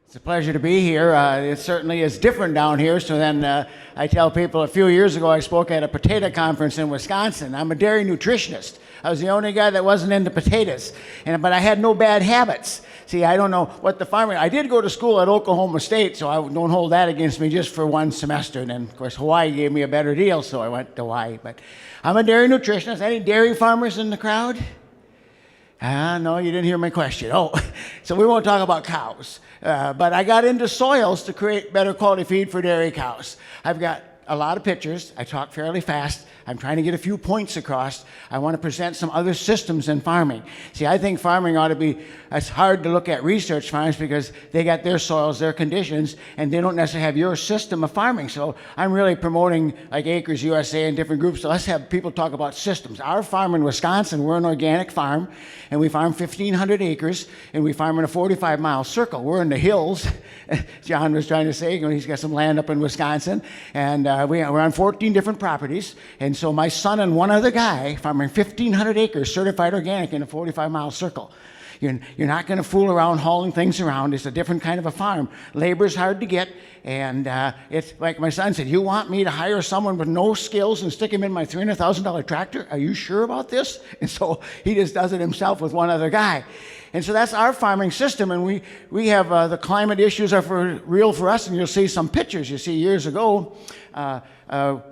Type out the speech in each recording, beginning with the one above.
It's a pleasure to be here. It certainly is different down here. So then I tell people, a few years ago I spoke at a potato conference in Wisconsin. I'm a dairy nutritionist. I was the only guy that wasn't into potatoes, but I had no bad habits. See, I don't know what the farming. I did go to school at Oklahoma State, so I don't hold that against me just for one semester. And then, of course, Hawaii gave me a better deal, so I went to Hawaii. But I'm a dairy nutritionist. Any dairy farmers in the crowd? No, you didn't hear my question. Oh, so we won't talk about cows. But I got into soils to create better quality feed for dairy cows. I've got a lot of pictures. I talk fairly fast. I'm trying to get a few points across. I want to present some other systems in farming. See, I think farming ought to be, it's hard to look at research farms because they got their soils, their conditions, and they don't necessarily have your system of farming. So I'm really promoting like Acres USA and different groups. So let's have people talk about systems. Our farm in Wisconsin, we're an organic farm, and we farm 1,500 acres, and we farm in a 45-mile circle. We're in the hills. John was trying to say, he's got some land up in Wisconsin, and we're on 14 different properties. And so my son and one other guy farming 1,500 acres, certified organic in a 45-mile circle. You're not going to fool around hauling things around. It's a different kind of a farm. Labor's hard to get, and it's like my son said, you want me to hire someone with no skills and stick him in my $300,000 tractor? Are you sure about this? And so he just does it himself with one other guy. And so that's our farming system, and we have the climate issues are real for us, and you'll see some pictures. You see, years ago,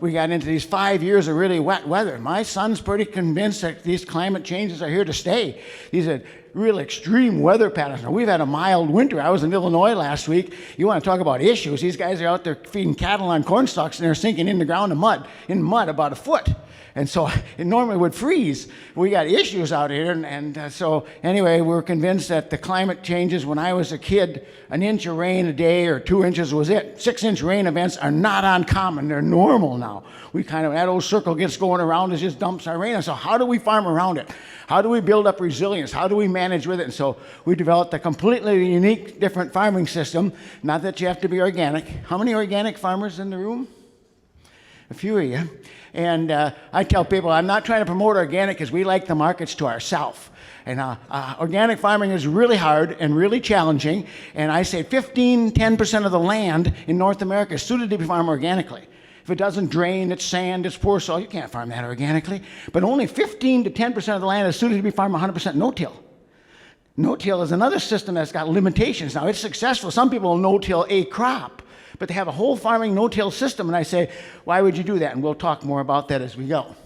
we got into these 5 years of really wet weather. My son's pretty convinced that these climate changes are here to stay. These are real extreme weather patterns. Now, we've had a mild winter. I was in Illinois last week. You want to talk about issues. These guys are out there feeding cattle on corn stalks, and they're sinking in the ground in mud about a foot. And so it normally would freeze. We got issues out here. And so anyway, we're convinced that the climate changes. When I was a kid, an inch of rain a day or 2 inches was it. 6-inch rain events are not uncommon. They're normal now. We that old circle gets going around, it just dumps our rain. And so how do we farm around it? How do we build up resilience? How do we manage with it? And so we developed a completely unique, different farming system. Not that you have to be organic. How many organic farmers in the room? A few of you. And I tell people, I'm not trying to promote organic because we like the markets to ourselves. And organic farming is really hard and really challenging. And I say 10% of the land in North America is suited to be farmed organically. If it doesn't drain, it's sand, it's poor soil, you can't farm that organically. But only 15 to 10% of the land is suited to be farmed 100% no-till. No-till is another system that's got limitations. Now, it's successful. Some people will no-till a crop, but they have a whole farming no-till system, and I say, why would you do that? And we'll talk more about that as we go.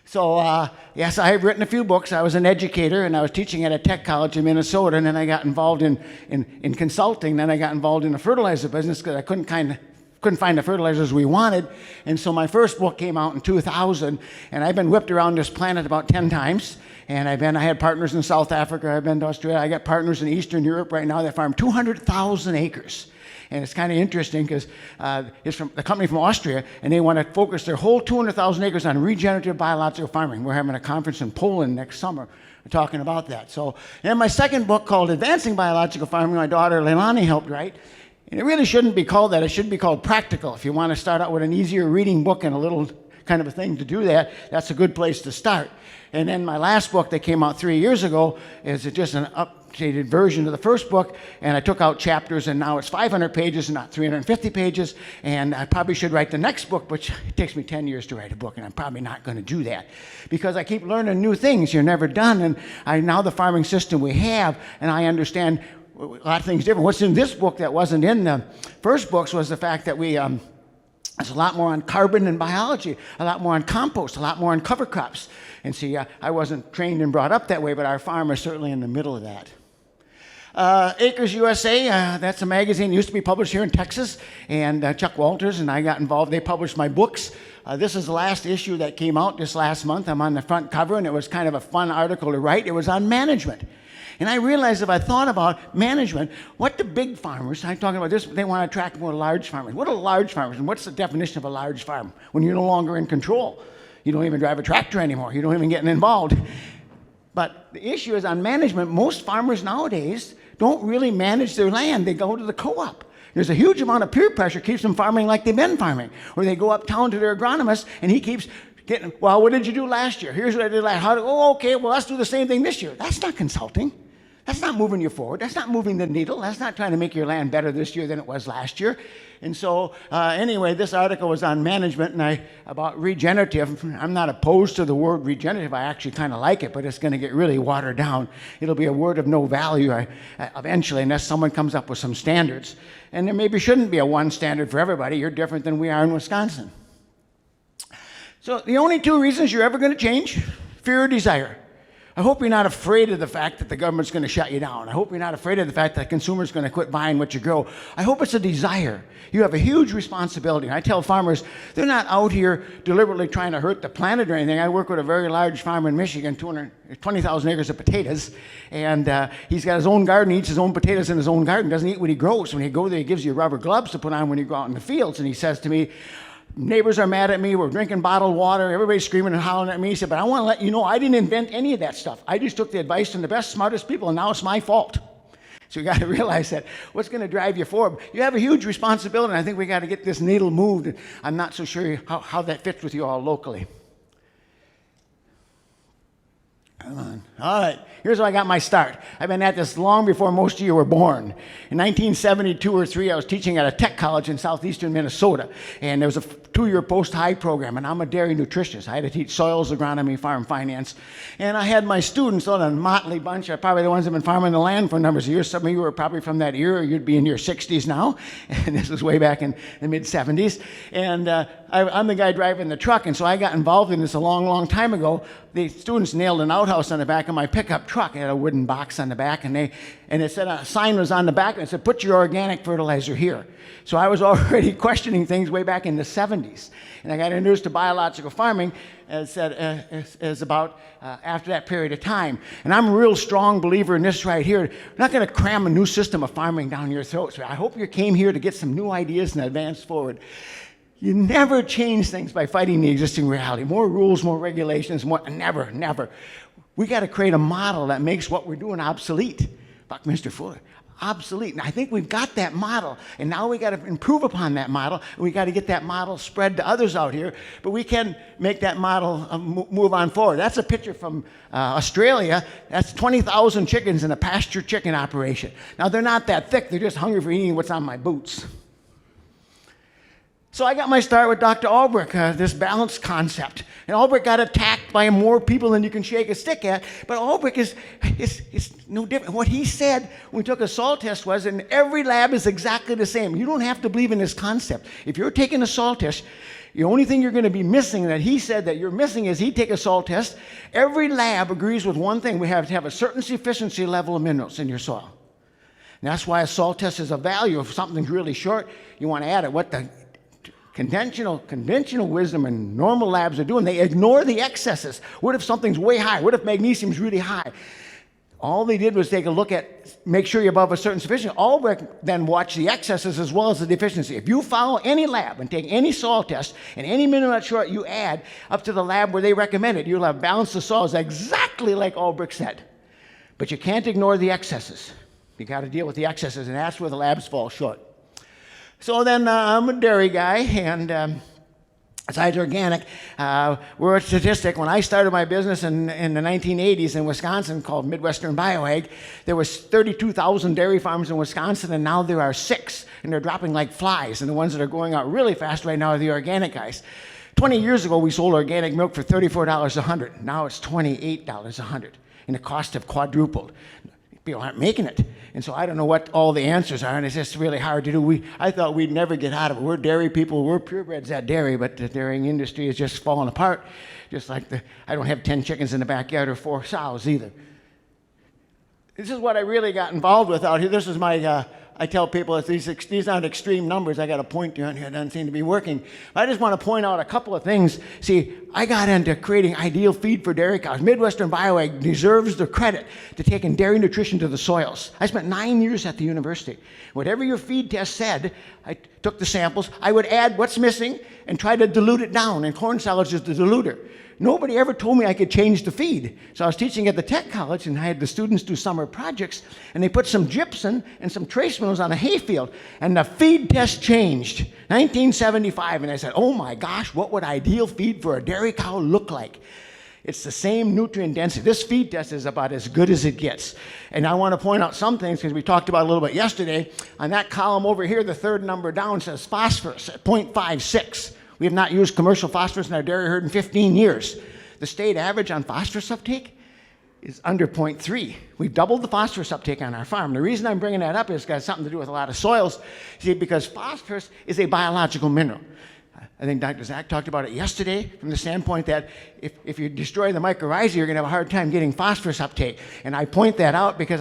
So, yes, I have written a few books. I was an educator, and I was teaching at a tech college in Minnesota, and then I got involved in consulting. Then I got involved in the fertilizer business because I couldn't find the fertilizers we wanted. And so my first book came out in 2000, and I've been whipped around this planet about 10 times. And I had partners in South Africa, I've been to Australia, I got partners in Eastern Europe right now that farm 200,000 acres. And it's kind of interesting because it's from the company from Austria, and they want to focus their whole 200,000 acres on regenerative biological farming. We're having a conference in Poland next summer talking about that. So, and my second book called Advancing Biological Farming, my daughter Leilani helped write. And it really shouldn't be called that. It should be called Practical. If you want to start out with an easier reading book and a little kind of a thing to do that, that's a good place to start. And then my last book that came out 3 years ago is just an updated version of the first book, and I took out chapters, and now it's 500 pages and not 350 pages, and I probably should write the next book, which it takes me 10 years to write a book, and I'm probably not going to do that because I keep learning new things. You're never done, and now the farming system we have, and I understand a lot of things different. What's in this book that wasn't in the first books was the fact that there's a lot more on carbon and biology, a lot more on compost, a lot more on cover crops. And see, I wasn't trained and brought up that way, but our farm is certainly in the middle of that. Acres USA, that's a magazine that used to be published here in Texas, and Chuck Walters and I got involved. They published my books. This is the last issue that came out this last month. I'm on the front cover, and it was kind of a fun article to write. It was on management. And I realized if I thought about management, what the big farmers, I'm talking about this, they want to attract more large farmers. What are large farmers, and what's the definition of a large farm? When you're no longer in control. You don't even drive a tractor anymore. You don't even get involved. But the issue is on management, most farmers nowadays don't really manage their land. They go to the co-op. There's a huge amount of peer pressure keeps them farming like they've been farming. Or they go uptown to their agronomist, and he keeps getting, well, what did you do last year? Here's what I did last year. Okay, well, let's do the same thing this year. That's not consulting. That's not moving you forward. That's not moving the needle. That's not trying to make your land better this year than it was last year. And so anyway, this article was on management and about regenerative. I'm not opposed to the word regenerative. I actually kind of like it, but it's going to get really watered down. It'll be a word of no value eventually unless someone comes up with some standards. And there maybe shouldn't be a one standard for everybody. You're different than we are in Wisconsin. So the only two reasons you're ever going to change, fear or desire. I hope you're not afraid of the fact that the government's going to shut you down. I hope you're not afraid of the fact that consumers are going to quit buying what you grow. I hope it's a desire. You have a huge responsibility. I tell farmers, they're not out here deliberately trying to hurt the planet or anything. I work with a very large farmer in Michigan, 20,000 acres of potatoes, and he's got his own garden. He eats his own potatoes in his own garden, doesn't eat what he grows. When you go there, he gives you rubber gloves to put on when you go out in the fields, and he says to me, neighbors are mad at me, we're drinking bottled water, everybody's screaming and hollering at me. He said, but I want to let you know I didn't invent any of that stuff. I just took the advice from the best, smartest people, and now it's my fault. So you got to realize that what's going to drive you forward. You have a huge responsibility, and I think we got to get this needle moved. I'm not so sure how that fits with you all locally. Come on. All right, here's how I got my start. I've been at this long before most of you were born. In 1972 or 3, I was teaching at a tech college in southeastern Minnesota, and there was a 2-year post-high program, and I'm a dairy nutritionist. I had to teach soils, agronomy, farm finance, and I had my students, a motley bunch, probably the ones that have been farming the land for numbers of years. Some of you are probably from that era, you'd be in your 60s now, and this was way back in the mid-70s, and I'm the guy driving the truck, and so I got involved in this a long, long time ago. The students nailed an outhouse on the back of my pickup truck. It had a wooden box on the back, and it said a sign was on the back, and it said, put your organic fertilizer here. So I was already questioning things way back in the 70s. And I got introduced to biological farming as about after that period of time. And I'm a real strong believer in this right here. We're not going to cram a new system of farming down your throats. I hope you came here to get some new ideas and advance forward. You never change things by fighting the existing reality. More rules, more regulations, never, never. We got to create a model that makes what we're doing obsolete. Buckminster Fuller, obsolete. And I think we've got that model, and now we got to improve upon that model, and we got to get that model spread to others out here, but we can make that model move on forward. That's a picture from Australia. That's 20,000 chickens in a pasture chicken operation. Now, they're not that thick. They're just hungry for eating what's on my boots. So I got my start with Dr. Albrecht, this balance concept. And Albrecht got attacked by more people than you can shake a stick at. But Albrecht is no different. What he said when we took a soil test was, and every lab is exactly the same. You don't have to believe in this concept. If you're taking a soil test, the only thing you're going to be missing that he said that you're missing is he'd take a soil test. Every lab agrees with one thing. We have to have a certain sufficiency level of minerals in your soil. And that's why a soil test is a value. If something's really short, you want to add it. What the conventional wisdom and normal labs are doing, they ignore the excesses. What if something's way high? What if magnesium's really high? All they did was take a look at, make sure you're above a certain sufficiency. Albrecht then watched the excesses as well as the deficiency. If you follow any lab and take any soil test and any mineral that's short you add up to the lab where they recommend it, you'll have balanced the soils exactly like Albrecht said. But you can't ignore the excesses. You got to deal with the excesses, and that's where the labs fall short. So then I'm a dairy guy, and besides organic, we're a statistic. When I started my business in the 1980s in Wisconsin called Midwestern Bioag, there was 32,000 dairy farms in Wisconsin, and now there are 6, and they're dropping like flies. And the ones that are going out really fast right now are the organic guys. 20 years ago, we sold organic milk for $34 a hundred. Now it's $28 a hundred, and the costs have quadrupled. People aren't making it. And so I don't know what all the answers are, and it's just really hard to do. I thought we'd never get out of it. We're dairy people. We're purebreds at dairy, but the dairying industry is just falling apart. Just like I don't have 10 chickens in the backyard or 4 sows either. This is what I really got involved with out here. This is my, I tell people if these aren't extreme numbers. I got a point on here. It doesn't seem to be working. But I just want to point out a couple of things. See, I got into creating ideal feed for dairy cows. Midwestern Bioag deserves the credit to taking dairy nutrition to the soils. I spent 9 years at the university. Whatever your feed test said, I took the samples. I would add what's missing and try to dilute it down. And corn solids is the diluter. Nobody ever told me I could change the feed. So I was teaching at the tech college, and I had the students do summer projects, and they put some gypsum and some trace minerals on a hayfield, and the feed test changed. 1975, and I said, oh my gosh, what would ideal feed for a dairy cow look like? It's the same nutrient density. This feed test is about as good as it gets. And I want to point out some things because we talked about it a little bit yesterday. On that column over here, the third number down says phosphorus at 0.56. We have not used commercial phosphorus in our dairy herd in 15 years. The state average on phosphorus uptake is under 0.3. We've doubled the phosphorus uptake on our farm. The reason I'm bringing that up is it's got something to do with a lot of soils. See, because phosphorus is a biological mineral. I think Dr. Zach talked about it yesterday from the standpoint that if you destroy the mycorrhizae, you're going to have a hard time getting phosphorus uptake. And I point that out because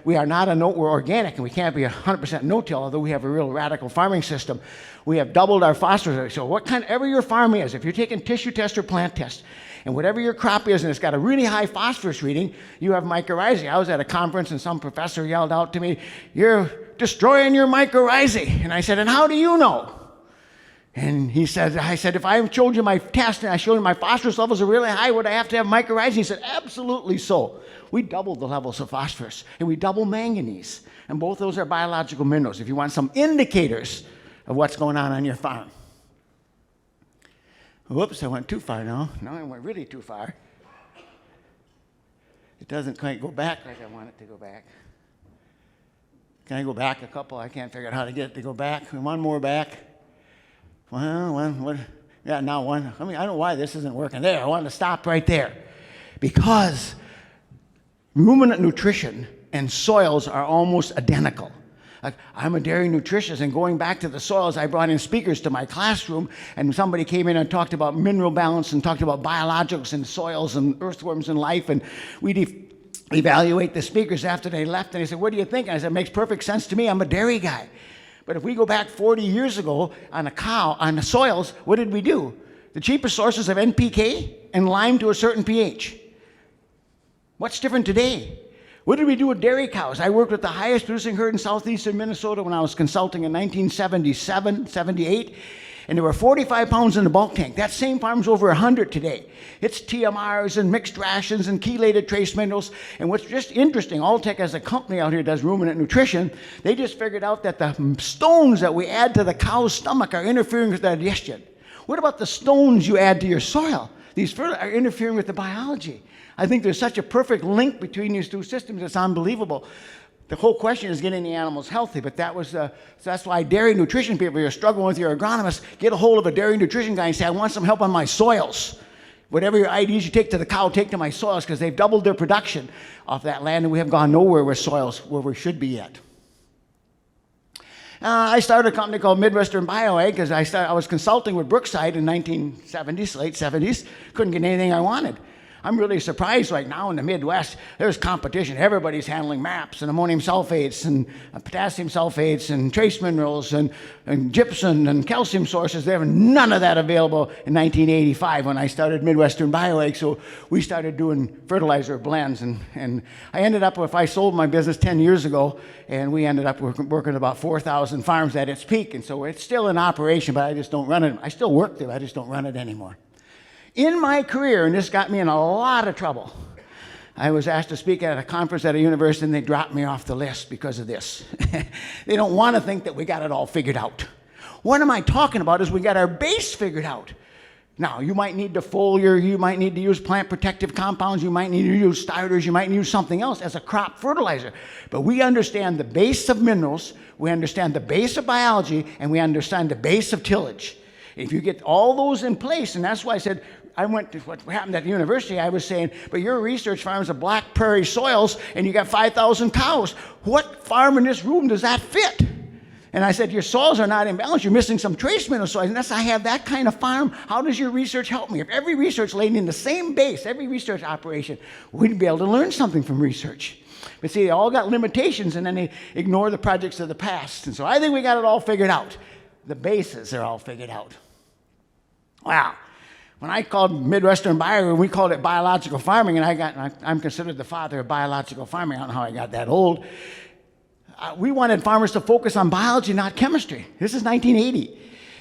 we're organic and we can't be 100% no-till, although we have a real radical farming system. We have doubled our phosphorus. So whatever your farm is, if you're taking tissue test or plant test, and whatever your crop is, and it's got a really high phosphorus reading, you have mycorrhizae. I was at a conference and some professor yelled out to me, "You're destroying your mycorrhizae." And I said, "And how do you know?" And I said, "If I showed you my test and I showed you my phosphorus levels are really high, would I have to have mycorrhizae?" He said, "Absolutely so." We doubled the levels of phosphorus, and we double manganese. And both those are biological minerals if you want some indicators of what's going on your farm. Whoops, I went too far now. No, I went really too far. It doesn't quite go back like I want it to go back. Can I go back a couple? I can't figure out how to get it to go back. One more back. Well, now one. I don't know why this isn't working. There, I wanted to stop right there. Because ruminant nutrition and soils are almost identical. Like, I'm a dairy nutritionist, and going back to the soils, I brought in speakers to my classroom, and somebody came in and talked about mineral balance and talked about biologics and soils and earthworms and life, and we'd evaluate the speakers after they left, and they said, "What do you think?" And I said, "It makes perfect sense to me. I'm a dairy guy." But if we go back 40 years ago on the soils, what did we do? The cheapest sources of NPK and lime to a certain pH. What's different today? What did we do with dairy cows? I worked with the highest producing herd in southeastern Minnesota when I was consulting in 1977, 78, and there were 45 pounds in the bulk tank. That same farm's over 100 today. It's TMRs and mixed rations and chelated trace minerals. And what's just interesting, Alltech as a company out here does ruminant nutrition. They just figured out that the stones that we add to the cow's stomach are interfering with digestion. What about the stones you add to your soil? These are interfering with the biology. I think there's such a perfect link between these two systems, it's unbelievable. The whole question is getting the animals healthy, but so that's why dairy nutrition people, you're struggling with your agronomist, get a hold of a dairy nutrition guy and say, "I want some help on my soils. Whatever your IDs you take to the cow, take to my soils," because they've doubled their production off that land, and we have gone nowhere with soils where we should be yet. I started a company called Midwestern BioAg because I was consulting with Brookside in 1970s, late 70s. Couldn't get anything I wanted. I'm really surprised right now in the Midwest, there's competition. Everybody's handling MAPs and ammonium sulfates and potassium sulfates and trace minerals and gypsum and calcium sources. There was none of that available in 1985 when I started Midwestern BioAg, so we started doing fertilizer blends. And I ended up, if I sold my business 10 years ago, and we ended up working about 4,000 farms at its peak. And so it's still in operation, but I just don't run it. I still work there, I just don't run it anymore. In my career, and this got me in a lot of trouble, I was asked to speak at a conference at a university, and they dropped me off the list because of this. They don't want to think that we got it all figured out. What am I talking about is we got our base figured out. Now, you might need defoliar, you might need to use plant protective compounds, you might need to use starters, you might use something else as a crop fertilizer. But we understand the base of minerals, we understand the base of biology, and we understand the base of tillage. If you get all those in place, and that's why I said, I went to what happened at the university, I was saying, but your research farm is a black prairie soils and you got 5,000 cows. What farm in this room does that fit? And I said, your soils are not in balance. You're missing some trace mineral soils. And I have that kind of farm. How does your research help me? If every research laid in the same base, every research operation, we'd be able to learn something from research. But see, they all got limitations and then they ignore the projects of the past. And so I think we got it all figured out. The bases are all figured out. Wow. When I called Midwestern Bio, we called it biological farming, and I'm considered the father of biological farming. I don't know how I got that old. We wanted farmers to focus on biology, not chemistry. This is 1980.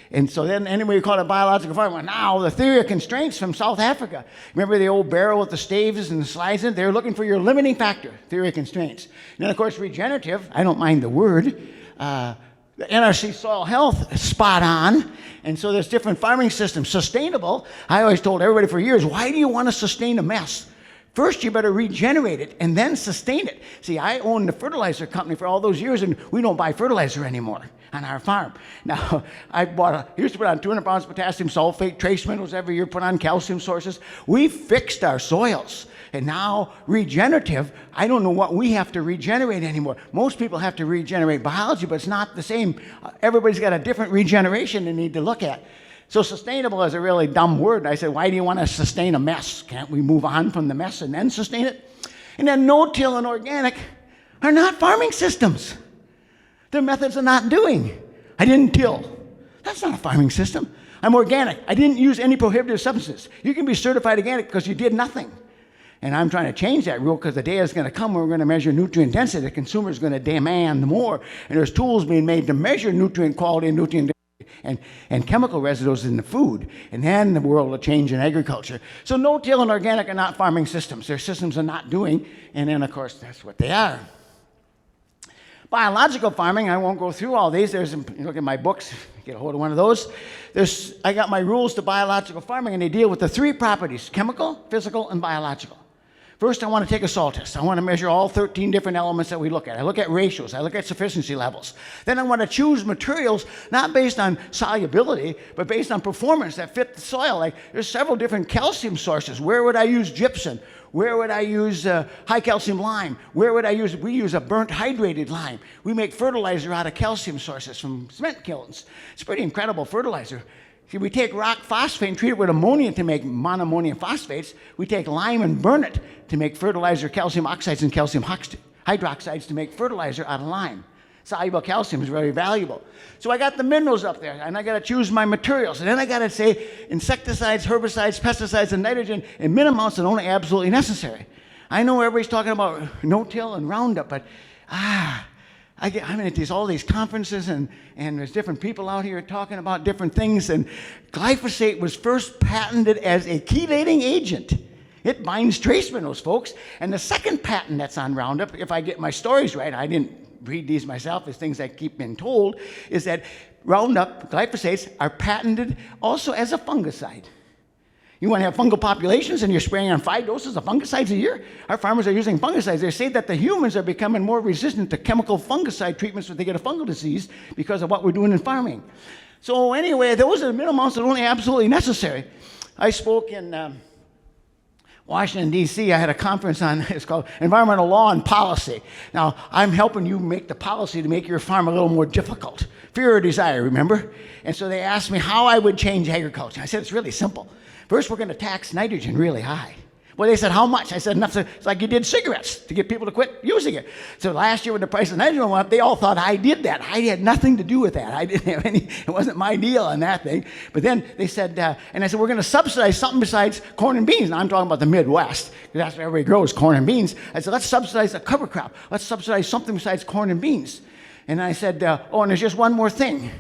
And so then anyway, we called it biological farming. Now, the theory of constraints from South Africa. Remember the old barrel with the staves and the slides in? They're looking for your limiting factor, theory of constraints. And then, of course, regenerative, I don't mind the word, The NRC soil health is spot on. And so there's different farming systems. Sustainable, I always told everybody for years, why do you want to sustain a mess? First, you better regenerate it and then sustain it. See, I owned the fertilizer company for all those years, and we don't buy fertilizer anymore on our farm. Now, I used to put on 200 pounds of potassium sulfate, trace minerals every year, put on calcium sources. We fixed our soils. And now, regenerative, I don't know what we have to regenerate anymore. Most people have to regenerate biology, but it's not the same. Everybody's got a different regeneration they need to look at. So sustainable is a really dumb word. I said, why do you want to sustain a mess? Can't we move on from the mess and then sustain it? And then no-till and organic are not farming systems. They're methods of not doing. I didn't till. That's not a farming system. I'm organic. I didn't use any prohibitive substances. You can be certified organic because you did nothing. And I'm trying to change that rule because the day is going to come where we're going to measure nutrient density. The consumer is going to demand more. And there's tools being made to measure nutrient quality and nutrient density and chemical residues in the food. And then the world will change in agriculture. So no-till and organic are not farming systems. They're systems of not doing. And then, of course, that's what they are. Biological farming, I won't go through all these. You look at my books, get a hold of one of those. I got my rules to biological farming, and they deal with the three properties: chemical, physical, and biological. First, I want to take a soil test. I want to measure all 13 different elements that we look at. I look at ratios. I look at sufficiency levels. Then I want to choose materials not based on solubility, but based on performance that fit the soil. Like, there's several different calcium sources. Where would I use gypsum? Where would I use high calcium lime? We use a burnt hydrated lime. We make fertilizer out of calcium sources from cement kilns. It's pretty incredible fertilizer. See, we take rock phosphate and treat it with ammonia to make monoammonium phosphates. We take lime and burn it to make fertilizer, calcium oxides and calcium hydroxides to make fertilizer out of lime. Soluble calcium is very valuable. So I got the minerals up there, and I got to choose my materials. And then I got to say insecticides, herbicides, pesticides, and nitrogen in minimum amounts that only absolutely necessary. I know everybody's talking about no-till and Roundup, but I'm at all these conferences, and there's different people out here talking about different things, and glyphosate was first patented as a chelating agent. It binds trace minerals, folks. And the second patent that's on Roundup, if I get my stories right, I didn't read these myself, as things I keep being told, is that Roundup, glyphosates, are patented also as a fungicide. You want to have fungal populations and you're spraying on 5 doses of fungicides a year? Our farmers are using fungicides. They say that the humans are becoming more resistant to chemical fungicide treatments when they get a fungal disease because of what we're doing in farming. So anyway, those are the minimum amounts that are only absolutely necessary. I spoke in Washington, D.C. I had a conference on, it's called Environmental Law and Policy. Now, I'm helping you make the policy to make your farm a little more difficult. Fear or desire, remember? And so they asked me how I would change agriculture. I said, it's really simple. First, we're going to tax nitrogen really high. Well, they said, how much? I said, enough. It's like you did cigarettes to get people to quit using it. So last year when the price of nitrogen went up, they all thought I did that. I had nothing to do with that. I didn't have any, it wasn't my deal on that thing. But then they said, and I said, we're going to subsidize something besides corn and beans. Now I'm talking about the Midwest, because that's where everybody grows, corn and beans. I said, let's subsidize a cover crop. Let's subsidize something besides corn and beans. And I said, and there's just one more thing.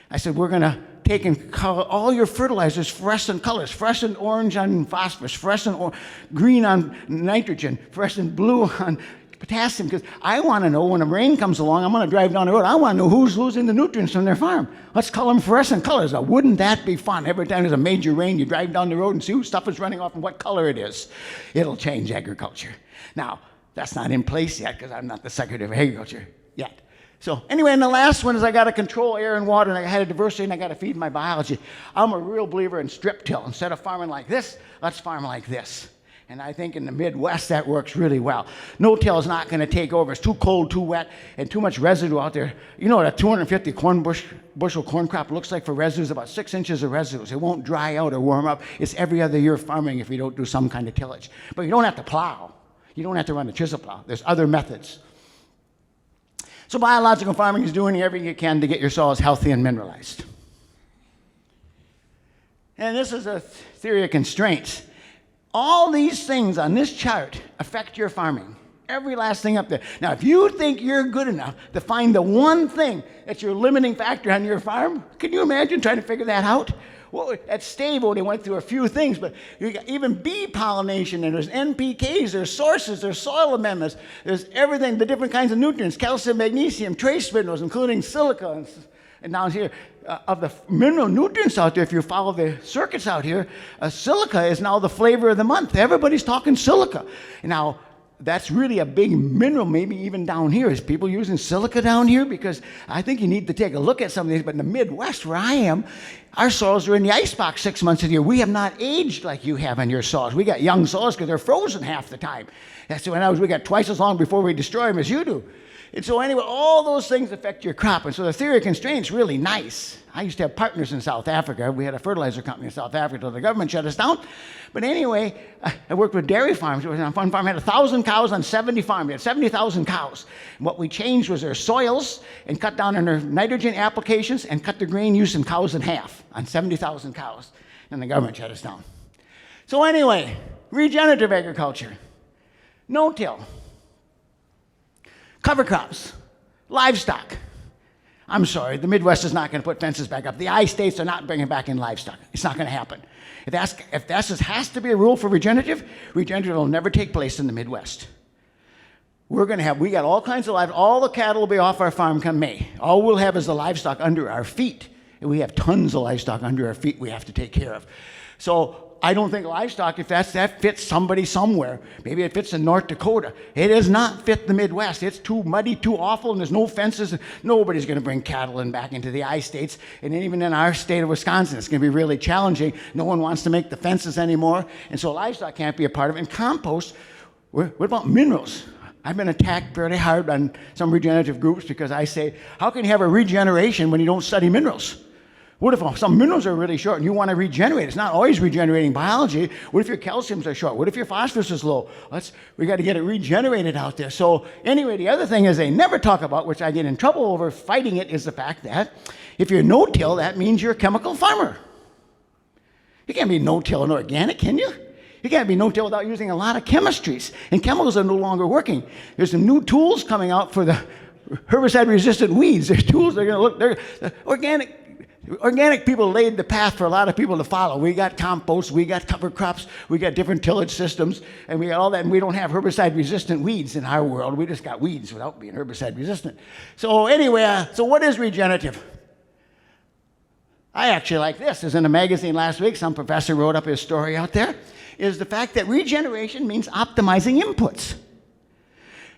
I said, we're going to take and color all your fertilizers fluorescent colors, fluorescent orange on phosphorus, fluorescent green on nitrogen, fluorescent blue on potassium, because I want to know when a rain comes along, I'm going to drive down the road, I want to know who's losing the nutrients from their farm. Let's color them fluorescent colors. Now, wouldn't that be fun? Every time there's a major rain, you drive down the road and see whose stuff is running off and what color it is. It'll change agriculture. Now, that's not in place yet because I'm not the Secretary of Agriculture yet. So anyway, and the last one is I got to control air and water, and I had a diversity, and I got to feed my biology. I'm a real believer in strip till. Instead of farming like this, let's farm like this. And I think in the Midwest that works really well. No-till is not going to take over. It's too cold, too wet, and too much residue out there. You know what a 250 bushel corn crop looks like for residues? About 6 inches of residues. It won't dry out or warm up. It's every other year farming if you don't do some kind of tillage. But you don't have to plow. You don't have to run a chisel plow. There's other methods. So biological farming is doing everything you can to get your soils healthy and mineralized. And this is a theory of constraints. All these things on this chart affect your farming. every last thing up there. Now, if you think you're good enough to find the one thing that's your limiting factor on your farm, can you imagine trying to figure that out? Well, at Stavo, they went through a few things, but you got even bee pollination, and there's NPKs, there's sources, there's soil amendments, there's everything, the different kinds of nutrients, calcium, magnesium, trace minerals, including silica, and down here, of the mineral nutrients out there, if you follow the circuits out here, silica is now the flavor of the month. Everybody's talking silica. Now, that's really a big mineral, maybe even down here. Is people using silica down here? Because I think you need to take a look at some of these. But in the Midwest, where I am, our soils are in the icebox 6 months of the year. We have not aged like you have on your soils. We got young soils because they're frozen half the time. That's when we got twice as long before we destroy them as you do. And so anyway, all those things affect your crop. And so the theory of constraint is really nice. I used to have partners in South Africa. We had a fertilizer company in South Africa until the government shut us down. But anyway, I worked with dairy farms. On one farm, I had 1,000 cows on 70 farms. We had 70,000 cows. And what we changed was their soils and cut down on their nitrogen applications and cut the grain use in cows in half on 70,000 cows. And the government shut us down. So anyway, regenerative agriculture, no-till, cover crops, livestock. I'm sorry, the Midwest is not going to put fences back up. The I-states are not bringing back in livestock. It's not going to happen. If that has to be a rule for regenerative will never take place in the Midwest. We got all kinds of livestock. All the cattle will be off our farm come May. All we'll have is the livestock under our feet. And we have tons of livestock under our feet we have to take care of. So I don't think livestock, if that fits somebody somewhere, maybe it fits in North Dakota. It does not fit the Midwest. It's too muddy, too awful, and there's no fences. Nobody's going to bring cattle back into the I-states. And even in our state of Wisconsin, it's going to be really challenging. No one wants to make the fences anymore. And so livestock can't be a part of it. And compost, what about minerals? I've been attacked fairly hard on some regenerative groups because I say, how can you have a regeneration when you don't study minerals? What if some minerals are really short and you want to regenerate? It's not always regenerating biology. What if your calciums are short? What if your phosphorus is low? We got to get it regenerated out there. So anyway, the other thing is they never talk about, which I get in trouble over fighting it, is the fact that if you're no-till, that means you're a chemical farmer. You can't be no-till and organic, can you? You can't be no-till without using a lot of chemistries. And chemicals are no longer working. There's some new tools coming out for the herbicide-resistant weeds. There's tools that are going to look, Organic people laid the path for a lot of people to follow. We got compost, we got cover crops, we got different tillage systems, and we got all that, and we don't have herbicide-resistant weeds in our world. We just got weeds without being herbicide-resistant. So anyway, so what is regenerative? I actually like this. It was in a magazine last week. Some professor wrote up his story out there, is the fact that regeneration means optimizing inputs.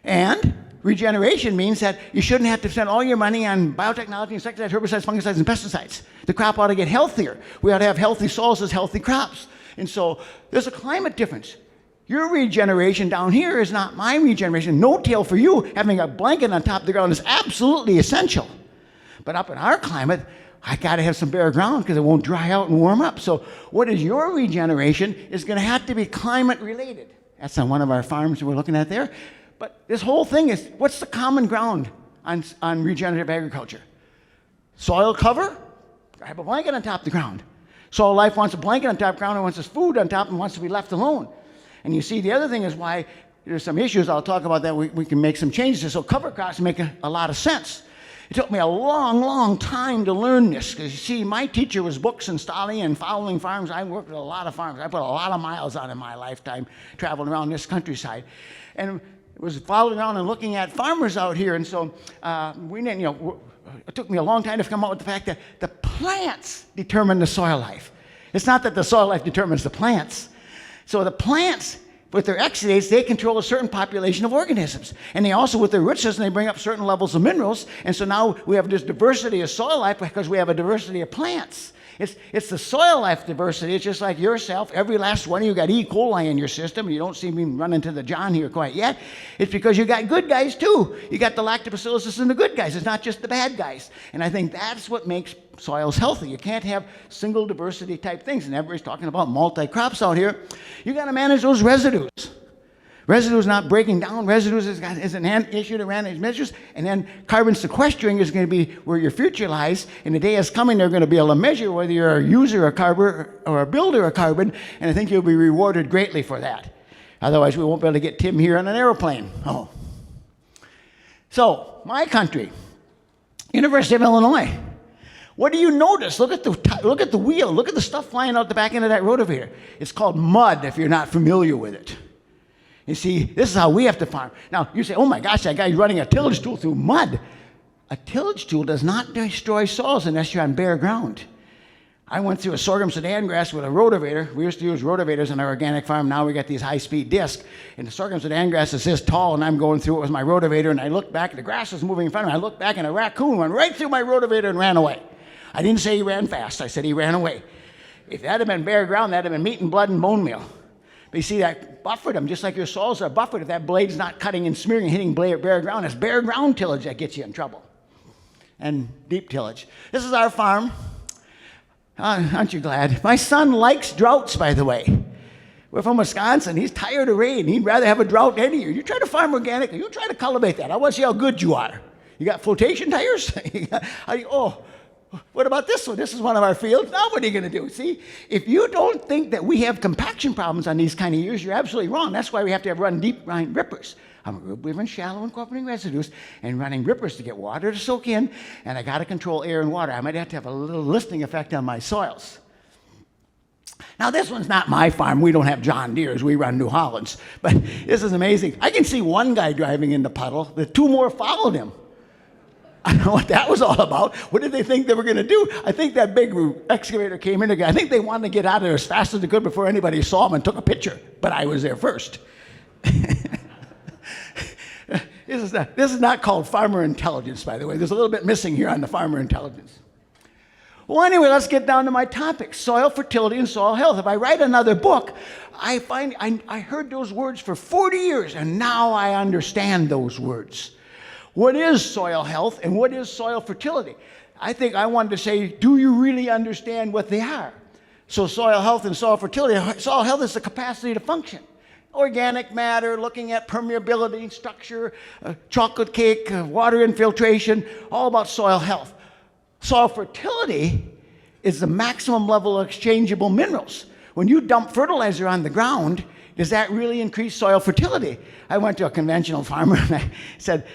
And regeneration means that you shouldn't have to spend all your money on biotechnology, insecticides, herbicides, fungicides, and pesticides. The crop ought to get healthier. We ought to have healthy soils as healthy crops. And so there's a climate difference. Your regeneration down here is not my regeneration. No-till for you, having a blanket on top of the ground is absolutely essential. But up in our climate, I got to have some bare ground because it won't dry out and warm up. So what is your regeneration is going to have to be climate related. That's on one of our farms we're looking at there. But this whole thing is, what's the common ground on regenerative agriculture? Soil cover? I have a blanket on top of the ground. Soil life wants a blanket on top of the ground and wants its food on top and wants to be left alone. And you see, the other thing is why there's some issues I'll talk about that we can make some changes. So cover crops make a lot of sense. It took me a long, long time to learn this because, you see, my teacher was books and study and following farms. I worked with a lot of farms. I put a lot of miles on in my lifetime traveling around this countryside. And was following around and looking at farmers out here, and so it took me a long time to come up with the fact that the plants determine the soil life. It's not that the soil life determines the plants. So the plants, with their exudates, they control a certain population of organisms. And they also, with their root system, they bring up certain levels of minerals. And so now we have this diversity of soil life because we have a diversity of plants. It's the soil life diversity. It's just like yourself. Every last one of you got E. coli in your system, and you don't see me running to the John here quite yet. It's because you got good guys too. You got the lactobacillus and the good guys. It's not just the bad guys. And I think that's what makes soils healthy. You can't have single diversity type things. And everybody's talking about multi-crops out here. You got to manage those residues. Residues not breaking down. Residues is an issue to manage measures. And then carbon sequestering is going to be where your future lies. And the day is coming, they're going to be able to measure whether you're a user of carbon or a builder of carbon. And I think you'll be rewarded greatly for that. Otherwise, we won't be able to get Tim here on an airplane. Oh. So, my country, University of Illinois. What do you notice? Look at the wheel. Look at the stuff flying out the back end of that rotavator. It's called mud if you're not familiar with it. You see, this is how we have to farm. Now, you say, oh my gosh, that guy's running a tillage tool through mud. A tillage tool does not destroy soils unless you're on bare ground. I went through a sorghum Sudan grass with a rotavator. We used to use rotavators on our organic farm. Now we got these high-speed discs. And the sorghum Sudan grass is this tall, and I'm going through it with my rotavator, and I looked back, and the grass was moving in front of me. I looked back, and a raccoon went right through my rotavator and ran away. I didn't say he ran fast. I said he ran away. If that had been bare ground, that would have been meat and blood and bone meal. But you see, that buffered them, just like your soils are buffered. If that blade's not cutting and smearing and hitting bare ground, it's bare ground tillage that gets you in trouble. And deep tillage. This is our farm. Aren't you glad? My son likes droughts, by the way. We're from Wisconsin. He's tired of rain. He'd rather have a drought than any year. You try to farm organically. You try to cultivate that. I want to see how good you are. You got flotation tires? What about this one? This is one of our fields. Now what are you going to do? See, if you don't think that we have compaction problems on these kind of years, you're absolutely wrong. That's why we have to run deep line rippers. We've been shallow incorporating residues and running rippers to get water to soak in, and I got to control air and water. I might have to have a little listing effect on my soils. Now, this one's not my farm. We don't have John Deere's. We run New Hollands. But this is amazing. I can see one guy driving in the puddle. The two more followed him. I don't know what that was all about. What did they think they were going to do? I think that big excavator came in again. I think they wanted to get out of there as fast as they could before anybody saw them and took a picture. But I was there first. This is not called farmer intelligence, by the way. There's a little bit missing here on the farmer intelligence. Well, anyway, let's get down to my topic, soil fertility and soil health. If I write another book, I find I heard those words for 40 years, and now I understand those words. What is soil health and what is soil fertility? I think I wanted to say, do you really understand what they are? So soil health and soil fertility, soil health is the capacity to function. Organic matter, looking at permeability, structure, chocolate cake, water infiltration, all about soil health. Soil fertility is the maximum level of exchangeable minerals. When you dump fertilizer on the ground, does that really increase soil fertility? I went to a conventional farmer and I said,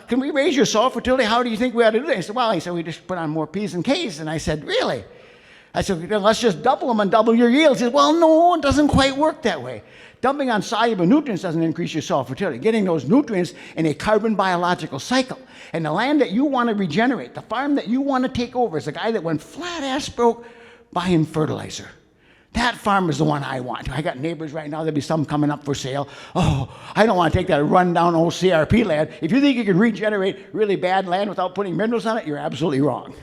can we raise your soil fertility? How do you think we ought to do that? He said, well, we just put on more P's and K's. And I said, really? I said, let's just double them and double your yields. He said, well, no, it doesn't quite work that way. Dumping on soluble nutrients doesn't increase your soil fertility. Getting those nutrients in a carbon biological cycle. And the land that you want to regenerate, the farm that you want to take over is the guy that went flat ass broke buying fertilizer. That farm is the one I want. I got neighbors right now, there'll be some coming up for sale. Oh, I don't want to take that rundown old CRP land. If you think you can regenerate really bad land without putting minerals on it, you're absolutely wrong.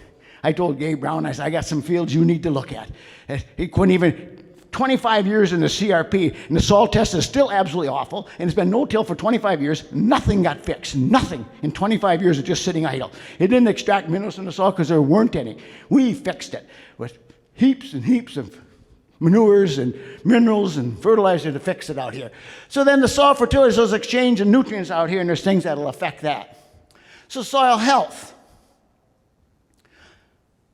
I told Gabe Brown, I said, I got some fields you need to look at. He couldn't even, 25 years in the CRP, and the soil test is still absolutely awful, and it's been no-till for 25 years. Nothing got fixed. Nothing in 25 years of just sitting idle. It didn't extract minerals from the soil because there weren't any. We fixed it with heaps and heaps of manures and minerals and fertilizer to fix it out here. So then the soil fertility is those exchange of nutrients out here, and there's things that will affect that. So soil health.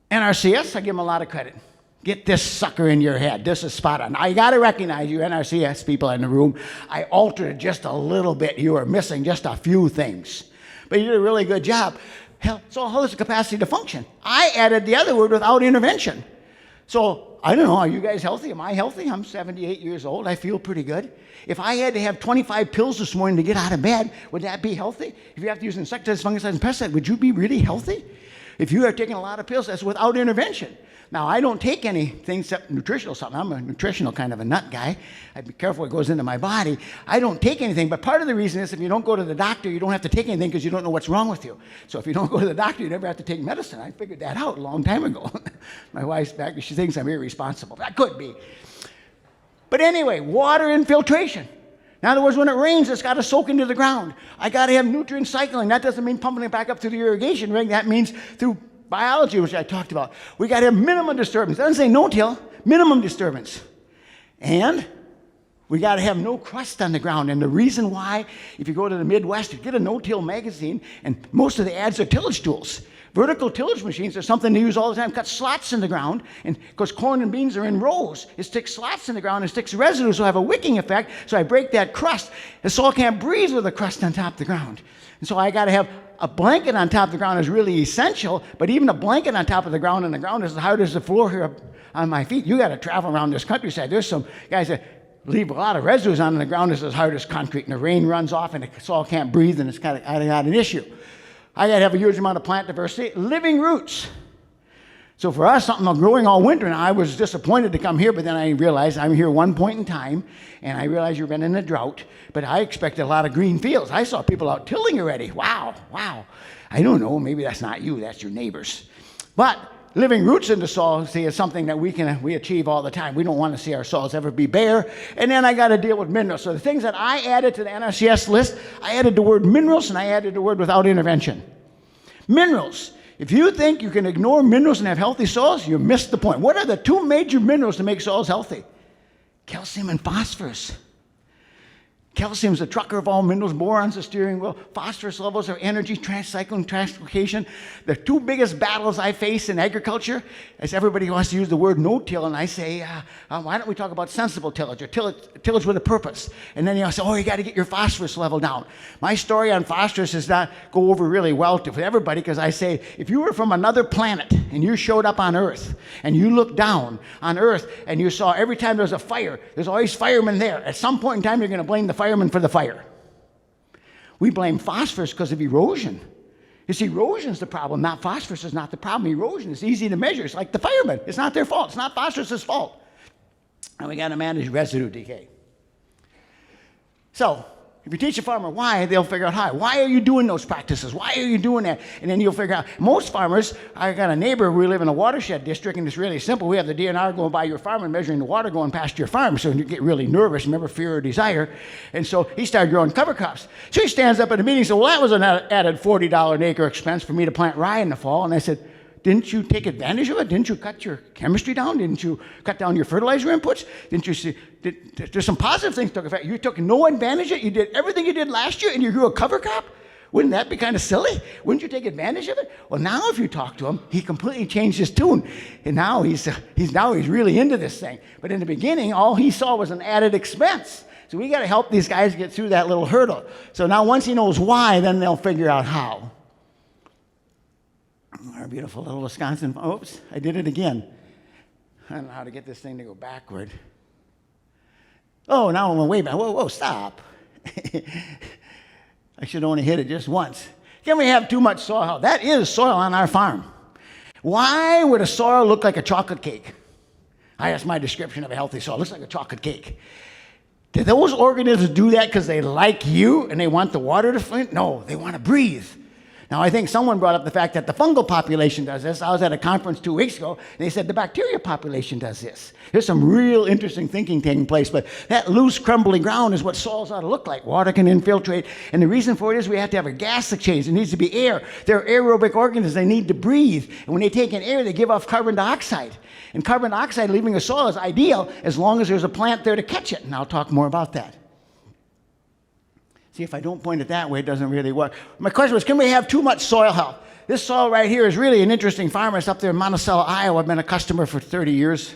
NRCS, I give them a lot of credit. Get this sucker in your head. This is spot on. Now, you got to recognize you NRCS people in the room. I altered it just a little bit. You were missing just a few things. But you did a really good job. Soil health is the capacity to function. I added the other word without intervention. So, I don't know, are you guys healthy? Am I healthy? I'm 78 years old. I feel pretty good. If I had to have 25 pills this morning to get out of bed, would that be healthy? If you have to use insecticides, fungicides, and pesticides, would you be really healthy? If you are taking a lot of pills, that's without intervention. Now, I don't take anything except nutritional something. I'm a nutritional kind of a nut guy. I'd be careful what goes into my body. I don't take anything, but part of the reason is if you don't go to the doctor, you don't have to take anything because you don't know what's wrong with you. So if you don't go to the doctor, you never have to take medicine. I figured that out a long time ago. My wife's back, she thinks I'm irresponsible. That could be. But anyway, water infiltration. In other words, when it rains, it's got to soak into the ground. I got to have nutrient cycling. That doesn't mean pumping it back up through the irrigation ring. That means through biology, which I talked about. We got to have minimum disturbance. It doesn't say no-till, minimum disturbance. And we got to have no crust on the ground. And the reason why, if you go to the Midwest, you get a no-till magazine, and most of the ads are tillage tools. Vertical tillage machines are something they use all the time. Cut slots in the ground, and because corn and beans are in rows, it sticks slots in the ground and sticks residue, so I have a wicking effect, so I break that crust. The soil can't breathe with a crust on top of the ground. And so I got to have a blanket on top of the ground is really essential, but even a blanket on top of the ground, and the ground is as hard as the floor here on my feet. You got to travel around this countryside. There's some guys that leave a lot of residues on, and the ground is as hard as concrete, and the rain runs off, and the soil can't breathe, and it's got an issue. I got to have a huge amount of plant diversity, living roots. So for us, something growing all winter, and I was disappointed to come here, but then I realized I'm here one point in time, and I realized you've been in a drought, but I expected a lot of green fields. I saw people out tilling already. Wow. I don't know, maybe that's not you, that's your neighbors. But living roots in the soil, see, is something that we achieve all the time. We don't want to see our soils ever be bare. And then I got to deal with minerals. So the things that I added to the NRCS list, I added the word minerals, and I added the word without intervention. Minerals. If you think you can ignore minerals and have healthy soils, you missed the point. What are the two major minerals to make soils healthy? Calcium and phosphorus. Calcium is the trucker of all minerals, boron's the steering wheel, phosphorus levels are energy, cycling, transportation. The two biggest battles I face in agriculture is everybody wants to use the word no-till, and I say, why don't we talk about sensible tillage, or tillage with a purpose? And then you say, you got to get your phosphorus level down. My story on phosphorus does not go over really well to everybody, because I say, if you were from another planet and you showed up on Earth, and you looked down on Earth, and you saw every time there's a fire, there's always firemen there. At some point in time, you're going to blame the firemen for the fire. We blame phosphorus because of erosion. You see, erosion's the problem, not phosphorus is not the problem. Erosion is easy to measure. It's like the firemen. It's not their fault. It's not phosphorus' fault. And we got to manage residue decay. So, if you teach a farmer why, they'll figure out how. Why are you doing those practices? Why are you doing that? And then you'll figure out. Most farmers, I got a neighbor, we live in a watershed district, and it's really simple. We have the DNR going by your farm and measuring the water going past your farm, so you get really nervous. Remember, fear or desire. And so he started growing cover crops. So he stands up at a meeting and says, well, that was an added $40 an acre expense for me to plant rye in the fall. And I said, didn't you take advantage of it? Didn't you cut your chemistry down? Didn't you cut down your fertilizer inputs? Didn't you see? There's some positive things took effect. You took no advantage of it. You did everything you did last year, and you grew a cover crop. Wouldn't that be kind of silly? Wouldn't you take advantage of it? Well, now if you talk to him, he completely changed his tune, and now he's really into this thing. But in the beginning, all he saw was an added expense. So we got to help these guys get through that little hurdle. So now once he knows why, then they'll figure out how. Our beautiful little Wisconsin. Oops, I did it again. I don't know how to get this thing to go backward. Oh, now I'm way back. Whoa, stop. I should only hit it just once. Can we have too much soil? That is soil on our farm. Why would a soil look like a chocolate cake? That's my description of a healthy soil. It looks like a chocolate cake. Did those organisms do that because they like you and they want the water to flow? No, they want to breathe. Now, I think someone brought up the fact that the fungal population does this. I was at a conference 2 weeks ago, and they said the bacteria population does this. There's some real interesting thinking taking place, but that loose, crumbly ground is what soils ought to look like. Water can infiltrate, and the reason for it is we have to have a gas exchange. There needs to be air. They're aerobic organisms. They need to breathe, and when they take in air, they give off carbon dioxide. And carbon dioxide leaving a soil is ideal as long as there's a plant there to catch it, and I'll talk more about that. See, if I don't point it that way, it doesn't really work. My question was, can we have too much soil health? This soil right here is really an interesting farmer. It's up there in Monticello, Iowa. I've been a customer for 30 years.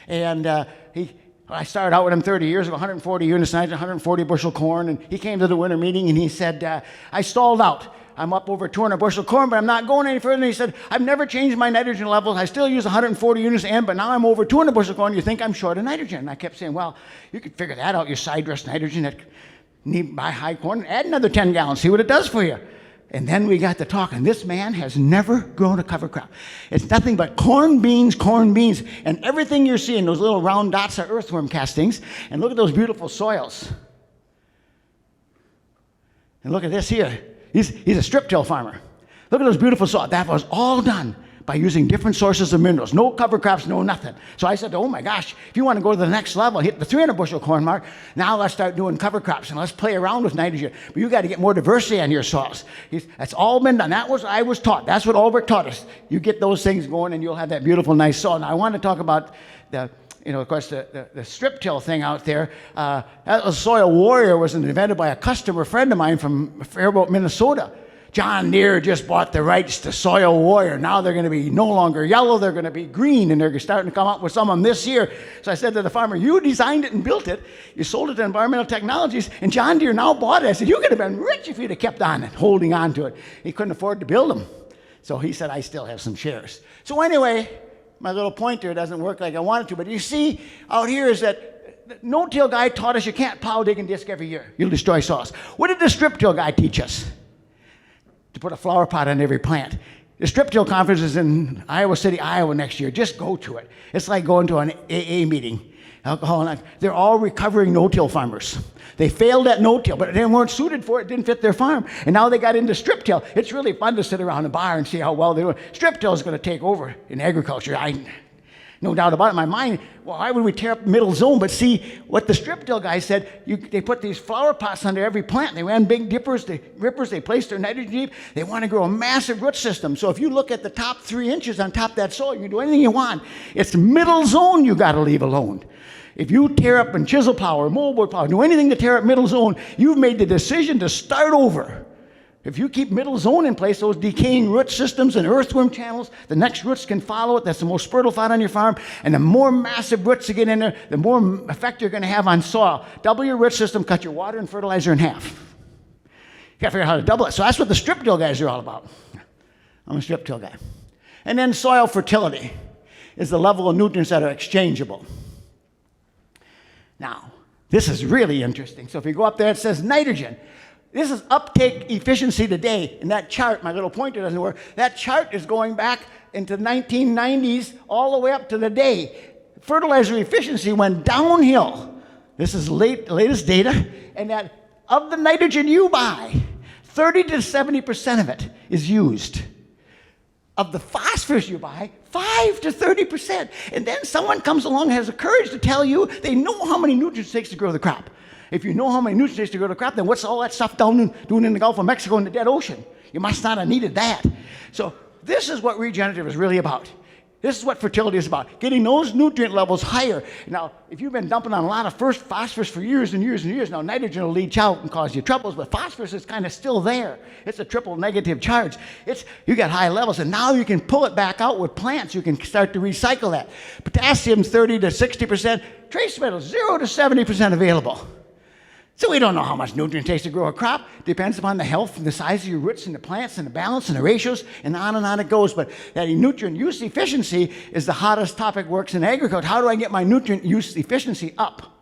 And I started out with him 30 years ago, 140 units, 140 bushel corn. And he came to the winter meeting, and he said, I stalled out. I'm up over 200 bushel corn, but I'm not going any further. And he said, I've never changed my nitrogen levels. I still use 140 units N, but now I'm over 200 bushel corn. You think I'm short of nitrogen? And I kept saying, well, you could figure that out. Your side dress nitrogen that need buy high corn, add another 10 gallons, see what it does for you. And then we got to talking. This man has never grown a cover crop. It's nothing but corn beans, and everything you're seeing, those little round dots are earthworm castings. And look at those beautiful soils. And look at this here. He's a strip till farmer. Look at those beautiful soils. That was all done by using different sources of minerals. No cover crops, no nothing. So I said, oh my gosh, if you want to go to the next level, hit the 300 bushel corn mark, now let's start doing cover crops and let's play around with nitrogen. But you got to get more diversity on your soils. That's all been done. I was taught. That's what Albert taught us. You get those things going and you'll have that beautiful, nice soil. Now I want to talk about of course, the strip till thing out there. That was Soil Warrior was invented by a customer friend of mine from Faribault, Minnesota. John Deere just bought the rights to Soil Warrior. Now they're going to be no longer yellow, they're going to be green, and they're starting to come up with some of them this year. So I said to the farmer, you designed it and built it, you sold it to Environmental Technologies, and John Deere now bought it. I said, you could have been rich if you'd have kept on it, holding on to it. He couldn't afford to build them. So he said, I still have some shares. So anyway, my little pointer doesn't work like I wanted to, but you see out here is that the no-till guy taught us you can't plow, dig, and disc every year. You'll destroy soils. What did the strip-till guy teach us? To put a flower pot on every plant. The strip-till conference is in Iowa City, Iowa next year. Just go to it. It's like going to an AA meeting. Alcohol and they're all recovering no-till farmers. They failed at no-till, but they weren't suited for it, didn't fit their farm. And now they got into strip-till. It's really fun to sit around the bar and see how well they're doing. Strip-till is going to take over in agriculture. No doubt about it in my mind. Well, why would we tear up middle zone? But see, what the strip-till guy said, they put these flower pots under every plant. They ran big rippers, they placed their nitrogen deep. They want to grow a massive root system. So if you look at the top 3 inches on top of that soil, you can do anything you want. It's middle zone you got to leave alone. If you tear up and chisel plow or moldboard plow, do anything to tear up middle zone, you've made the decision to start over. If you keep middle zone in place, those decaying root systems and earthworm channels, the next roots can follow it. That's the most fertile spot on your farm. And the more massive roots you get in there, the more effect you're going to have on soil. Double your root system, cut your water and fertilizer in half. You got to figure out how to double it. So that's what the strip-till guys are all about. I'm a strip-till guy. And then soil fertility is the level of nutrients that are exchangeable. Now, this is really interesting. So if you go up there, it says nitrogen. This is uptake efficiency today. And that chart, my little pointer doesn't work, that chart is going back into the 1990s all the way up to the day. Fertilizer efficiency went downhill. This is latest data. And that of the nitrogen you buy, 30 to 70% of it is used. Of the phosphorus you buy, 5 to 30%. And then someone comes along and has the courage to tell you they know how many nutrients it takes to grow the crop. If you know how many nutrients it takes to grow the crop, then what's all that stuff doing in the Gulf of Mexico in the dead ocean? You must not have needed that. So this is what regenerative is really about. This is what fertility is about, getting those nutrient levels higher. Now, if you've been dumping on a lot of phosphorus for years and years and years, now nitrogen will leach out and cause you troubles, but phosphorus is kind of still there. It's a triple negative charge. You got high levels, and now you can pull it back out with plants. You can start to recycle that. Potassium's 30 to 60%. Trace metals, 0 to 70% available. So we don't know how much nutrient it takes to grow a crop. Depends upon the health and the size of your roots and the plants and the balance and the ratios, and on it goes. But that nutrient use efficiency is the hottest topic works in agriculture. How do I get my nutrient use efficiency up?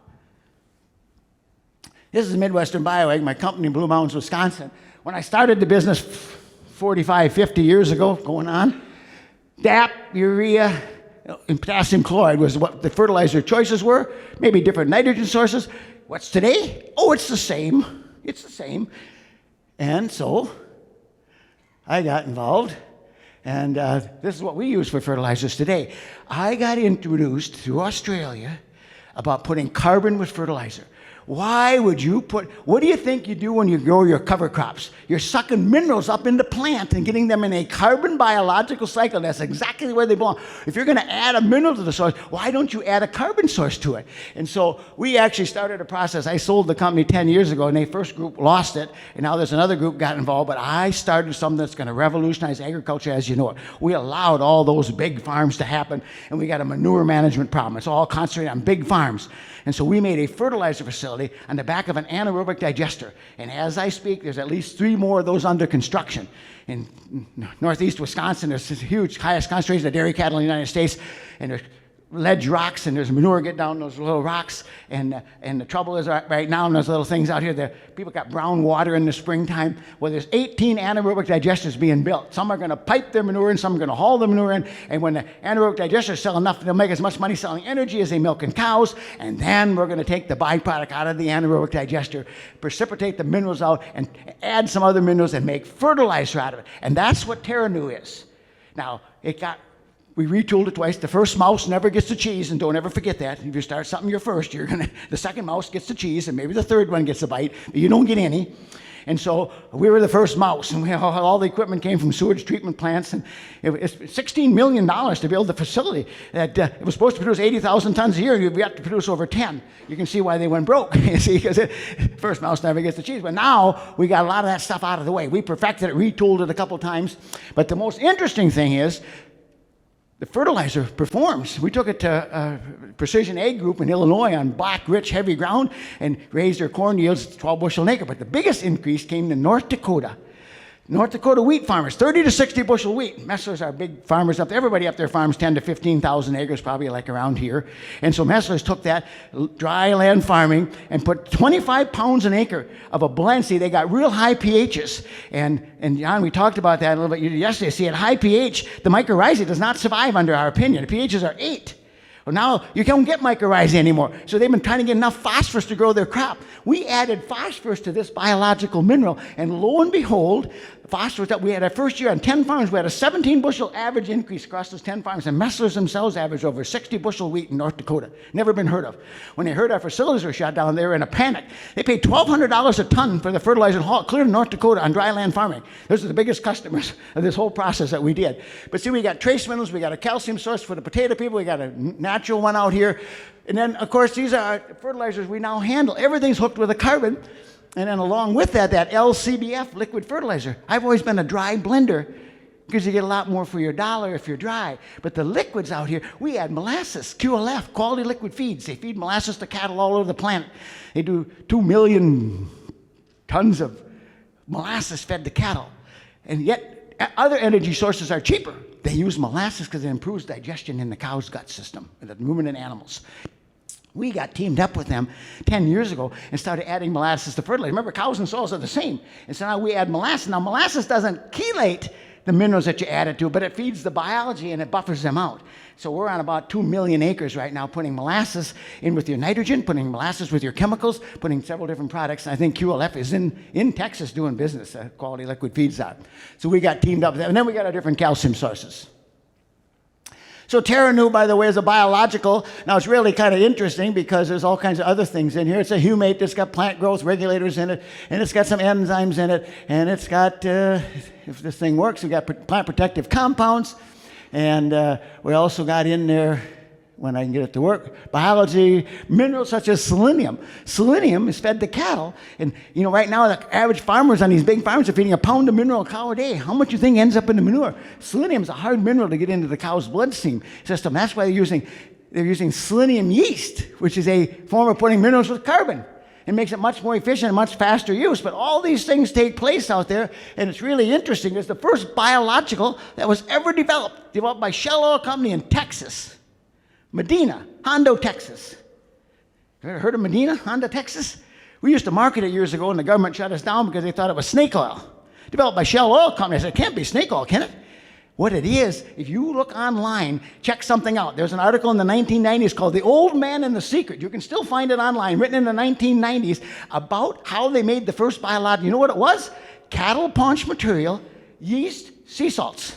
This is Midwestern Bioag, my company in Blue Mountains, Wisconsin. When I started the business 45, 50 years ago, going on, DAP, urea, and potassium chloride was what the fertilizer choices were, maybe different nitrogen sources. What's today? Oh, it's the same. It's the same. And so I got involved, and this is what we use for fertilizers today. I got introduced through Australia about putting carbon with fertilizer. Why would you what do you think you do when you grow your cover crops? You're sucking minerals up in the plant and getting them in a carbon biological cycle. That's exactly where they belong. If you're going to add a mineral to the soil, why don't you add a carbon source to it? And so we actually started a process. I sold the company 10 years ago, and the first group lost it, and now there's another group got involved, but I started something that's going to revolutionize agriculture as you know it. We allowed all those big farms to happen, and we got a manure management problem. It's all concentrated on big farms. And so we made a fertilizer facility on the back of an anaerobic digester. And as I speak, there's at least 3 more of those under construction. In northeast Wisconsin, there's this huge, highest concentration of dairy cattle in the United States. And there's ledge rocks, and there's manure get down those little rocks. And the trouble is right now, and those little things out here, people got brown water in the springtime. Well, there's 18 anaerobic digesters being built. Some are going to pipe their manure in, some are going to haul the manure in. And when the anaerobic digesters sell enough, they'll make as much money selling energy as they milk in cows. And then we're going to take the byproduct out of the anaerobic digester, precipitate the minerals out, and add some other minerals and make fertilizer out of it. And that's what TerraNu is. Now, we retooled it twice. The first mouse never gets the cheese, and don't ever forget that. If you start something you're first, the second mouse gets the cheese, and maybe the third one gets a bite, but you don't get any. And so we were the first mouse, and all the equipment came from sewage treatment plants, and it's $16 million to build the facility. That it was supposed to produce 80,000 tons a year, and we got to produce over 10. You can see why they went broke, you see, because first mouse never gets the cheese. But now we got a lot of that stuff out of the way. We perfected it, retooled it a couple times. But the most interesting thing is, the fertilizer performs. We took it to a Precision Ag Group in Illinois on black, rich, heavy ground and raised their corn yields to 12 bushel an acre. But the biggest increase came in North Dakota. North Dakota wheat farmers, 30 to 60 bushel wheat. Messlers are big farmers up there. Everybody up there farms 10 to 15,000 acres, probably like around here. And so Messlers took that dry land farming and put 25 pounds an acre of a blend. See, they got real high pHs. And John, we talked about that a little bit yesterday. See, at high pH, the mycorrhizae does not survive under our opinion. The pHs are 8. Well, now you don't get mycorrhizae anymore. So they've been trying to get enough phosphorus to grow their crop. We added phosphorus to this biological mineral, and lo and behold, phosphorus that we had our first year on 10 farms, we had a 17 bushel average increase across those 10 farms, and Messlers themselves averaged over 60 bushel wheat in North Dakota. Never been heard of. When they heard our facilities were shut down, they were in a panic. They paid $1,200 a ton for the fertilizer and haul it clear to North Dakota on dry land farming. Those are the biggest customers of this whole process that we did. But see, we got trace minerals, we got a calcium source for the potato people, we got a natural one out here. And then, of course, these are fertilizers we now handle. Everything's hooked with a carbon. And then along with that, that LCBF, liquid fertilizer. I've always been a dry blender because you get a lot more for your dollar if you're dry. But the liquids out here, we add molasses, QLF, quality liquid feeds. They feed molasses to cattle all over the planet. They do 2 million tons of molasses fed to cattle. And yet, other energy sources are cheaper. They use molasses because it improves digestion in the cow's gut system, in the ruminant animals. We got teamed up with them 10 years ago and started adding molasses to fertilizer. Remember, cows and soils are the same. And so now we add molasses. Now, molasses doesn't chelate the minerals that you add it to, but it feeds the biology and it buffers them out. So we're on about 2 million acres right now, putting molasses in with your nitrogen, putting molasses with your chemicals, putting several different products. And I think QLF is in Texas doing business, quality liquid feeds out. So we got teamed up with them. And then we got our different calcium sources. So TerraNu, by the way, is a biological. Now, it's really kind of interesting because there's all kinds of other things in here. It's a humate that's got plant growth regulators in it, and it's got some enzymes in it, and it's got, if this thing works, we've got plant protective compounds, and we also got in there, when I can get it to work, biology minerals such as selenium. Selenium is fed to cattle, and you know, right now the average farmers on these big farms are feeding a pound of mineral a cow a day. How much do you think ends up in the manure? Selenium is a hard mineral to get into the cow's bloodstream system. That's why they're using selenium yeast, which is a form of putting minerals with carbon. It makes it much more efficient and much faster use. But all these things take place out there, and it's really interesting. It's the first biological that was ever developed by Shell Oil Company in Texas. Medina, Hondo, Texas. You ever heard of Medina, Hondo, Texas? We used to market it years ago, and the government shut us down because they thought it was snake oil. Developed by Shell Oil Company. I said, it can't be snake oil, can it? What it is, if you look online, check something out. There's an article in the 1990s called The Old Man and the Secret. You can still find it online, written in the 1990s, about how they made the first biological. You know what it was? Cattle paunch material, yeast, sea salts.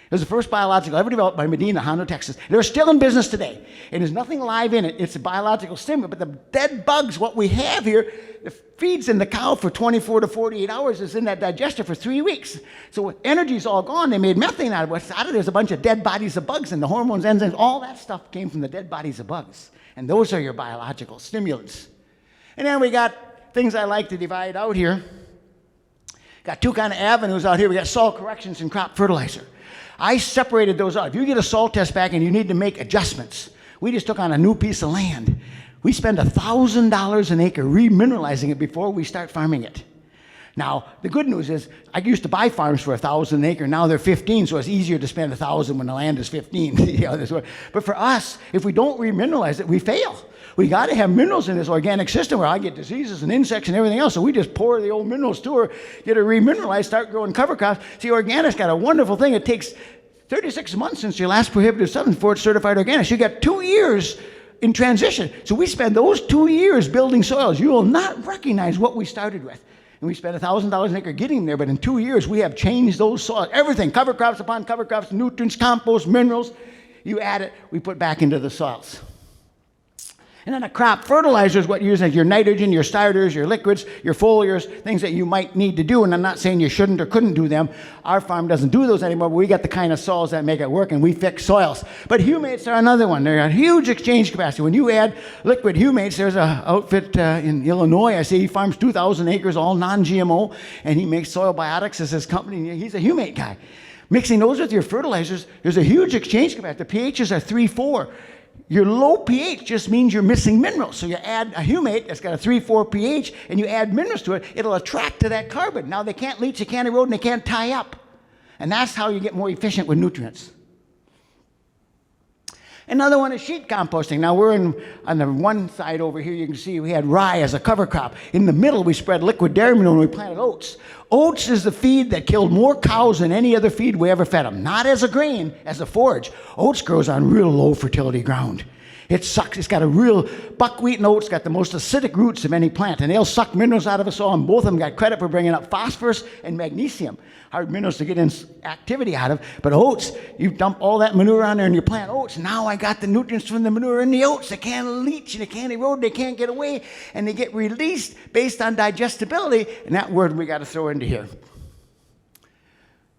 It was the first biological ever developed by Medina, Hondo, Texas. They're still in business today. And there's nothing live in it. It's a biological stimulant. But the dead bugs, what we have here, the feeds in the cow for 24 to 48 hours is in that digester for 3 weeks. So when energy's all gone, they made methane out of it. What's out of there's a bunch of dead bodies of bugs, and the hormones, enzymes, all that stuff came from the dead bodies of bugs. And those are your biological stimulants. And then we got things I like to divide out here. Got two kind of avenues out here. We got soil corrections and crop fertilizer. I separated those out. If you get a soil test back and you need to make adjustments, we just took on a new piece of land. We spend $1,000 an acre remineralizing it before we start farming it. Now, the good news is, I used to buy farms for $1,000 an acre. Now they're 15, so it's easier to spend $1,000 when the land is 15. But for us, if we don't remineralize it, we fail. We got to have minerals in this organic system, where I get diseases and insects and everything else. So we just pour the old minerals to her, get her remineralized, start growing cover crops. See, organic's got a wonderful thing. It takes 36 months since your last prohibited substance before it's certified organic. So you got 2 years in transition. So we spend those 2 years building soils. You will not recognize what we started with. And we spent $1,000 an acre getting there, but in 2 years we have changed those soils. Everything, cover crops upon cover crops, nutrients, compost, minerals. You add it, we put back into the soils. And then a crop fertilizer is what you use as your nitrogen, your starters, your liquids, your foliars, things that you might need to do. And I'm not saying you shouldn't or couldn't do them. Our farm doesn't do those anymore, but we got the kind of soils that make it work, and we fix soils. But humates are another one. They're a huge exchange capacity. When you add liquid humates, there's an outfit in Illinois. I see he farms 2,000 acres, all non-GMO, and he makes Soil Biotics as his company. He's a humate guy. Mixing those with your fertilizers, there's a huge exchange capacity. The pHs are 3-4. Your low pH just means you're missing minerals. So you add a humate that's got a 3-4 pH, and you add minerals to it, it'll attract to that carbon. Now they can't leach, they can't erode, and they can't tie up. And that's how you get more efficient with nutrients. Another one is sheet composting. Now we're on the one side over here, you can see we had rye as a cover crop. In the middle, we spread liquid dairy manure and we planted oats. Oats is the feed that killed more cows than any other feed we ever fed them. Not as a grain, as a forage. Oats grows on real low fertility ground. It sucks. It's got a real, buckwheat and oats got the most acidic roots of any plant, and they'll suck minerals out of us all, and both of them got credit for bringing up phosphorus and magnesium. Hard minerals to get in activity out of, but oats, you dump all that manure on there and you plant oats. Now I got the nutrients from the manure in the oats. They can't leach, and they can't erode, they can't get away, and they get released based on digestibility, and that word we got to throw into here.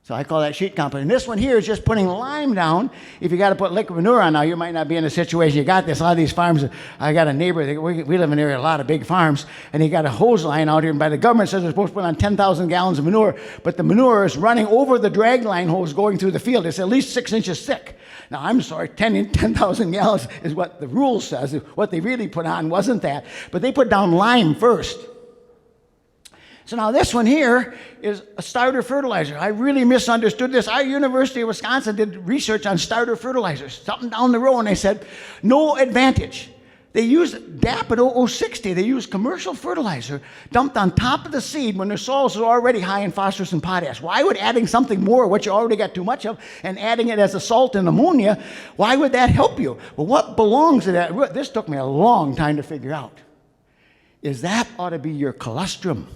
So I call that sheet composting. And this one here is just putting lime down. If you got to put liquid manure on now, you might not be in a situation. You got this. A lot of these farms, I got a neighbor, we live in an area, a lot of big farms, and he got a hose line out here, and by the government says they're supposed to put on 10,000 gallons of manure, but the manure is running over the drag line hose going through the field. It's at least 6 inches thick. Now, I'm sorry, 10,000 gallons is what the rule says. What they really put on wasn't that. But they put down lime first. So now this one here is a starter fertilizer. I really misunderstood this. Our University of Wisconsin did research on starter fertilizers, something down the road, and they said, no advantage. They use DAP at 0060. They use commercial fertilizer dumped on top of the seed when the soils are already high in phosphorus and potash. Why would adding something more, what you already got too much of, and adding it as a salt and ammonia, why would that help you? Well, what belongs to that? This took me a long time to figure out. Is that ought to be your colostrum.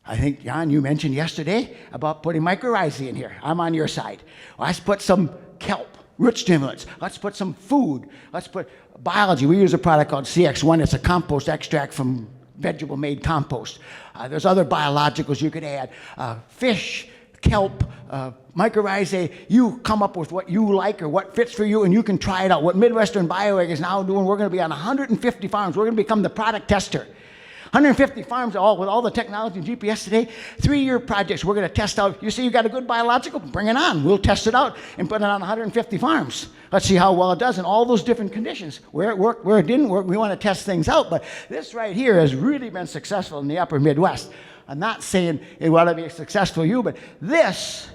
I think, John, you mentioned yesterday about putting mycorrhizae in here. I'm on your side. Let's put some kelp, root stimulants. Let's put some food. Let's put biology. We use a product called CX1. It's a compost extract from vegetable-made compost. There's other biologicals you could add. Fish, kelp, mycorrhizae. You come up with what you like or what fits for you, and you can try it out. What Midwestern BioEgg is now doing, we're going to be on 150 farms. We're going to become the product tester. 150 farms all with all the technology and GPS today, 3-year projects. We're going to test out. You see you got a good biological? Bring it on. We'll test it out and put it on 150 farms. Let's see how well it does in all those different conditions. Where it worked, where it didn't work, we want to test things out. But this right here has really been successful in the upper Midwest. I'm not saying it ought to be successful for you, but this,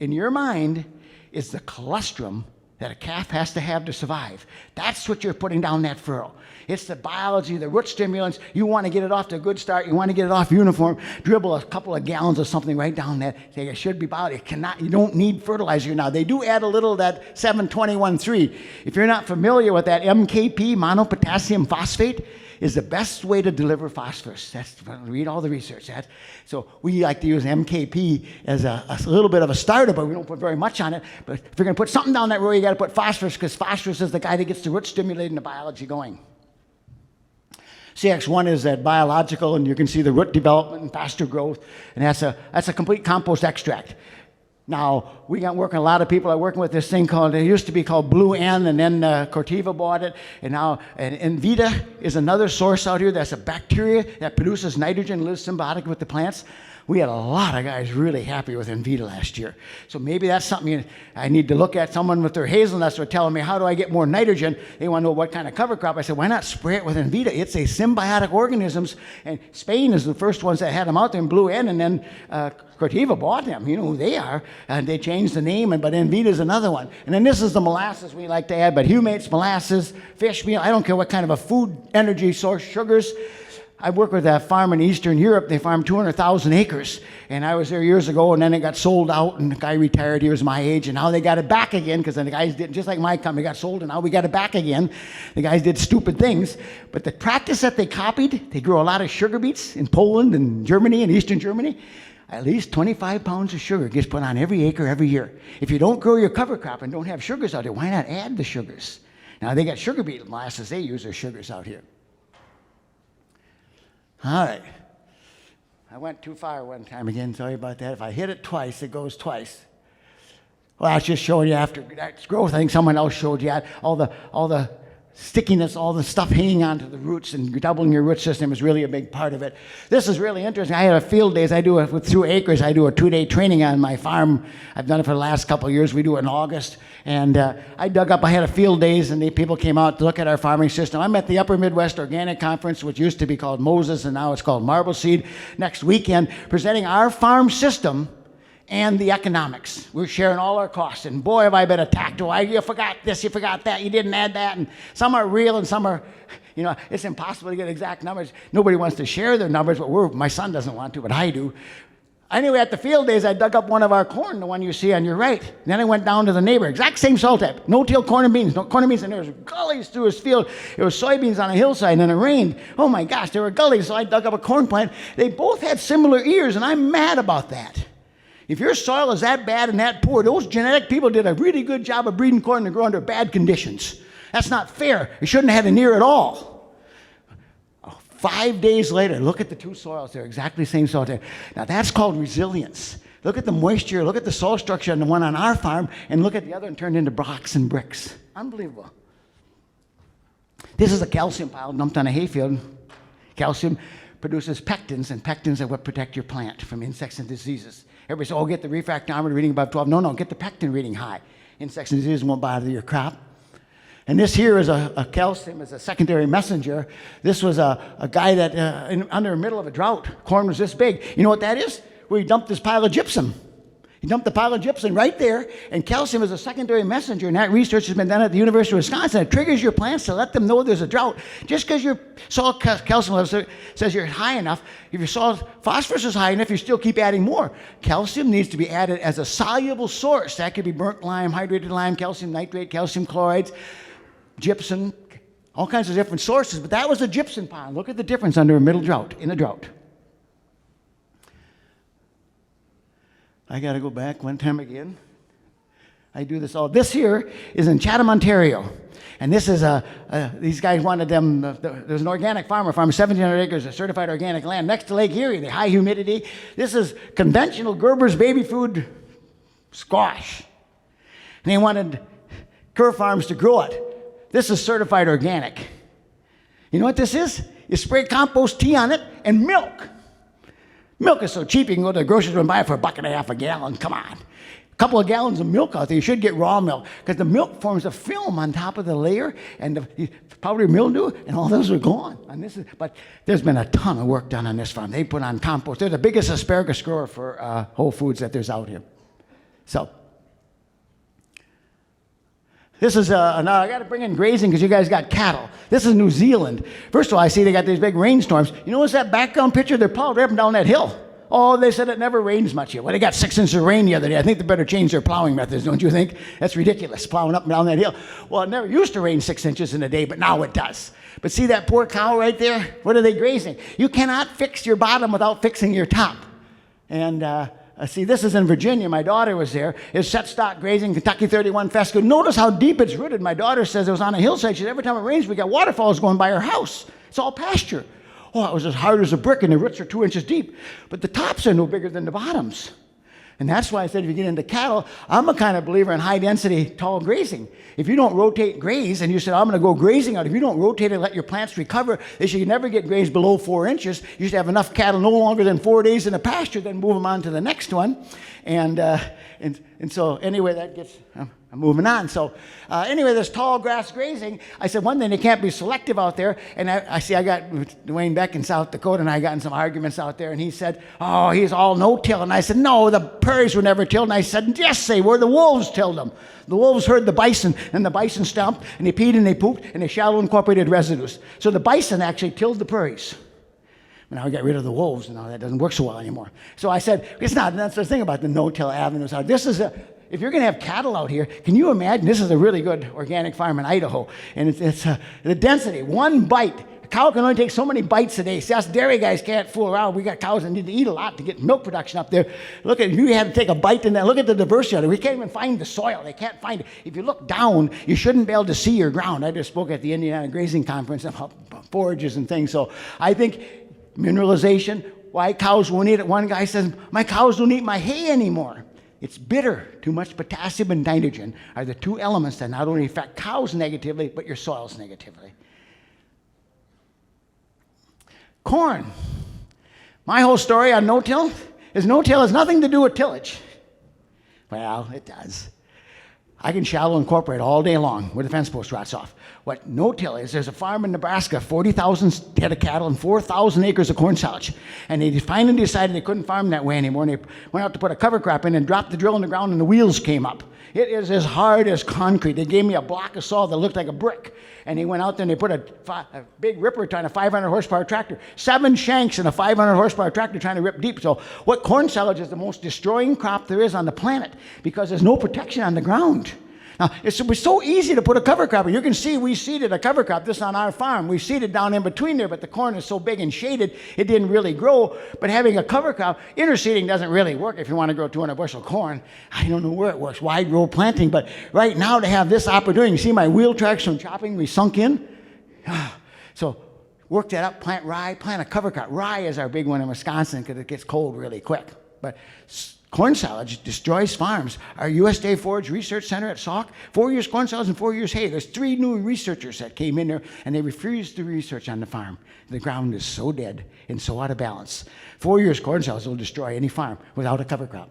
in your mind, is the colostrum that a calf has to have to survive. That's what you're putting down that furrow. It's the biology, the root stimulants. You want to get it off to a good start. You want to get it off uniform. Dribble a couple of gallons of something right down that. Say it should be bio. It cannot. You don't need fertilizer now. They do add a little of that 7-21-3. If you're not familiar with that, MKP, monopotassium phosphate, is the best way to deliver phosphorus. That's, read all the research. So we like to use MKP as a little bit of a starter, but we don't put very much on it. But if you're going to put something down that road, you got to put phosphorus, because phosphorus is the guy that gets the root stimulating the biology going. CX1 is that biological, and you can see the root development and faster growth, and that's a complete compost extract. Now, we got working, a lot of people are working with this thing called, it used to be called Blue N, and then Corteva bought it, and now Envita is another source out here. That's a bacteria that produces nitrogen, lives symbiotic with the plants. We had a lot of guys really happy with Envita last year. So maybe that's something I need to look at. Someone with their hazelnuts were telling me, how do I get more nitrogen? They want to know what kind of cover crop. I said, why not spray it with Envita? It's a symbiotic organisms, and Spain is the first ones that had them out there in Blue N, and then Corteva bought them. You know who they are. And they changed the name, but Envita is another one. And then this is the molasses we like to add, but humates, molasses, fish meal, I don't care what kind of a food energy source, sugars. I work with a farm in Eastern Europe. They farm 200,000 acres. And I was there years ago, and then it got sold out, and the guy retired. He was my age, and now they got it back again, because then the guys did, just like my company got sold, and now we got it back again. The guys did stupid things. But the practice that they copied, they grow a lot of sugar beets in Poland and Germany and Eastern Germany. At least 25 pounds of sugar gets put on every acre every year. If you don't grow your cover crop and don't have sugars out there, why not add the sugars? Now, they got sugar beet molasses. They use their sugars out here. All right. I went too far one time again. Sorry about that. If I hit it twice, it goes twice. Well, I was just showing you after that growth. I think someone else showed you all the stickiness, all the stuff hanging onto the roots, and doubling your root system is really a big part of it. This is really interesting. I had a field days. I do it with through acres. I do a 2-day training on my farm. I've done it for the last couple of years. We do it in August. And I had a field days, and people came out to look at our farming system. I'm at the Upper Midwest Organic Conference, which used to be called Moses, and now it's called Marble Seed, next weekend, presenting our farm system and the economics. We're sharing all our costs, and boy, have I been attacked. Why, you forgot this, you forgot that, you didn't add that, and some are real and some are, it's impossible to get exact numbers. Nobody wants to share their numbers, but my son doesn't want to, but I do. Anyway, at the field days, I dug up one of our corn, the one you see on your right. And then I went down to the neighbor, exact same soil type, no-till corn and beans, and there was gullies through his field. There was soybeans on a hillside, and it rained. Oh my gosh, there were gullies, so I dug up a corn plant. They both had similar ears, and I'm mad about that. If your soil is that bad and that poor, those genetic people did a really good job of breeding corn to grow under bad conditions. That's not fair. You shouldn't have had an ear at all. 5 days later, look at the two soils. They're exactly the same soil type. Now, that's called resilience. Look at the moisture, look at the soil structure on the one on our farm, and look at the other and turned into rocks and bricks. Unbelievable. This is a calcium pile dumped on a hayfield. Calcium produces pectins, and pectins are what protect your plant from insects and diseases. Everybody says, get the refractometer reading above 12. No, get the pectin reading high. Insects and diseases won't bother your crop. And this here is a calcium as a secondary messenger. This was a guy that, under the middle of a drought, corn was this big. You know what that is? Where he dumped this pile of gypsum. He dumped the pile of gypsum right there, and calcium is a secondary messenger, and that research has been done at the University of Wisconsin. It triggers your plants to let them know there's a drought. Just because your soil calcium level says you're high enough, if your soil phosphorus is high enough, you still keep adding more. Calcium needs to be added as a soluble source. That could be burnt lime, hydrated lime, calcium nitrate, calcium chlorides, gypsum, all kinds of different sources. But that was a gypsum pile. Look at the difference under a middle drought, in a drought. I got to go back one time again. I do this all. This here is in Chatham, Ontario. And this is these guys wanted them, there's an organic farm, 1,700 acres of certified organic land next to Lake Erie, the high humidity. This is conventional Gerber's baby food squash. And they wanted Kerr Farms to grow it. This is certified organic. You know what this is? You spray compost tea on it and milk. Milk is so cheap, you can go to the grocery store and buy it for $1.50 a gallon. Come on. A couple of gallons of milk out there. You should get raw milk, because the milk forms a film on top of the layer, and the powdery mildew, and all those are gone. But there's been a ton of work done on this farm. They put on compost. They're the biggest asparagus grower for Whole Foods that there's out here. So this is, now I got to bring in grazing because you guys got cattle. This is New Zealand. First of all, I see they got these big rainstorms. You notice that background picture? They're plowed right up and down that hill. Oh, they said it never rains much here. Well, they got 6 inches of rain the other day. I think they better change their plowing methods, don't you think? That's ridiculous, plowing up and down that hill. Well, it never used to rain 6 inches in a day, but now it does. But see that poor cow right there? What are they grazing? You cannot fix your bottom without fixing your top. And see, this is in Virginia. My daughter was there. It's set stock grazing, Kentucky 31 fescue. Notice how deep it's rooted. My daughter says it was on a hillside. She said every time it rains, we got waterfalls going by her house. It's all pasture. Oh, it was as hard as a brick, and the roots are 2 inches deep. But the tops are no bigger than the bottoms. And that's why I said if you get into cattle, I'm a kind of believer in high-density, tall grazing. If you don't rotate graze, and you said, I'm going to go grazing out, if you don't rotate and let your plants recover, they should never get grazed below 4 inches. You should have enough cattle no longer than 4 days in the pasture, then move them on to the next one. And so anyway, that gets... I'm moving on. So anyway, this tall grass grazing, I said one thing, they can't be selective out there. And I got Dwayne Beck in South Dakota, and I got in some arguments out there, and he said, oh, he's all no-till. And I said, no, the prairies were never tilled. And I said, yes, they were. The wolves tilled them. The wolves heard the bison, and the bison stomped, and they peed and they pooped, and they shallow incorporated residues. So the bison actually tilled the prairies. Now we got rid of the wolves, and now that doesn't work so well anymore. So I said, it's not, that's the thing about the no-till avenues. This is if you're going to have cattle out here, can you imagine? This is a really good organic farm in Idaho, and it's the density. One bite cow can only take so many bites a day. See, us dairy guys can't fool around. We got cows that need to eat a lot to get milk production up there. Look at, you have to take a bite in that. Look at the diversity of it. We can't even find the soil. They can't find it. If you look down, you shouldn't be able to see your ground. I just spoke at the Indiana Grazing Conference about forages and things. So I think mineralization, why cows won't eat it. One guy says, my cows don't eat my hay anymore. It's bitter. Too much potassium and nitrogen are the two elements that not only affect cows negatively, but your soils negatively. Corn. My whole story on no-till is no-till has nothing to do with tillage. Well, it does. I can shallow incorporate all day long where the fence post rots off. What no-till is, there's a farm in Nebraska, 40,000 head of cattle and 4,000 acres of corn silage. And they finally decided they couldn't farm that way anymore, and they went out to put a cover crop in and dropped the drill in the ground, and the wheels came up. It is as hard as concrete. They gave me a block of soil that looked like a brick. And they went out there and they put a big ripper on a 500 horsepower tractor. 7 shanks in a 500 horsepower tractor trying to rip deep. So what corn silage is the most destroying crop there is on the planet because there's no protection on the ground. Now, it was so easy to put a cover crop in. You can see we seeded a cover crop, this on our farm. We seeded down in between there, but the corn is so big and shaded, it didn't really grow. But having a cover crop, interseeding doesn't really work if you want to grow 200 bushel corn. I don't know where it works, wide row planting, but right now to have this opportunity, you see my wheel tracks from chopping, we sunk in. So work that up, plant rye, plant a cover crop. Rye is our big one in Wisconsin because it gets cold really quick. But corn silage destroys farms. Our USDA Forage Research Center at Sauk, 4 years corn silage and 4 years hay. There's 3 new researchers that came in there, and they refused to research on the farm. The ground is so dead and so out of balance. 4 years corn silage will destroy any farm without a cover crop.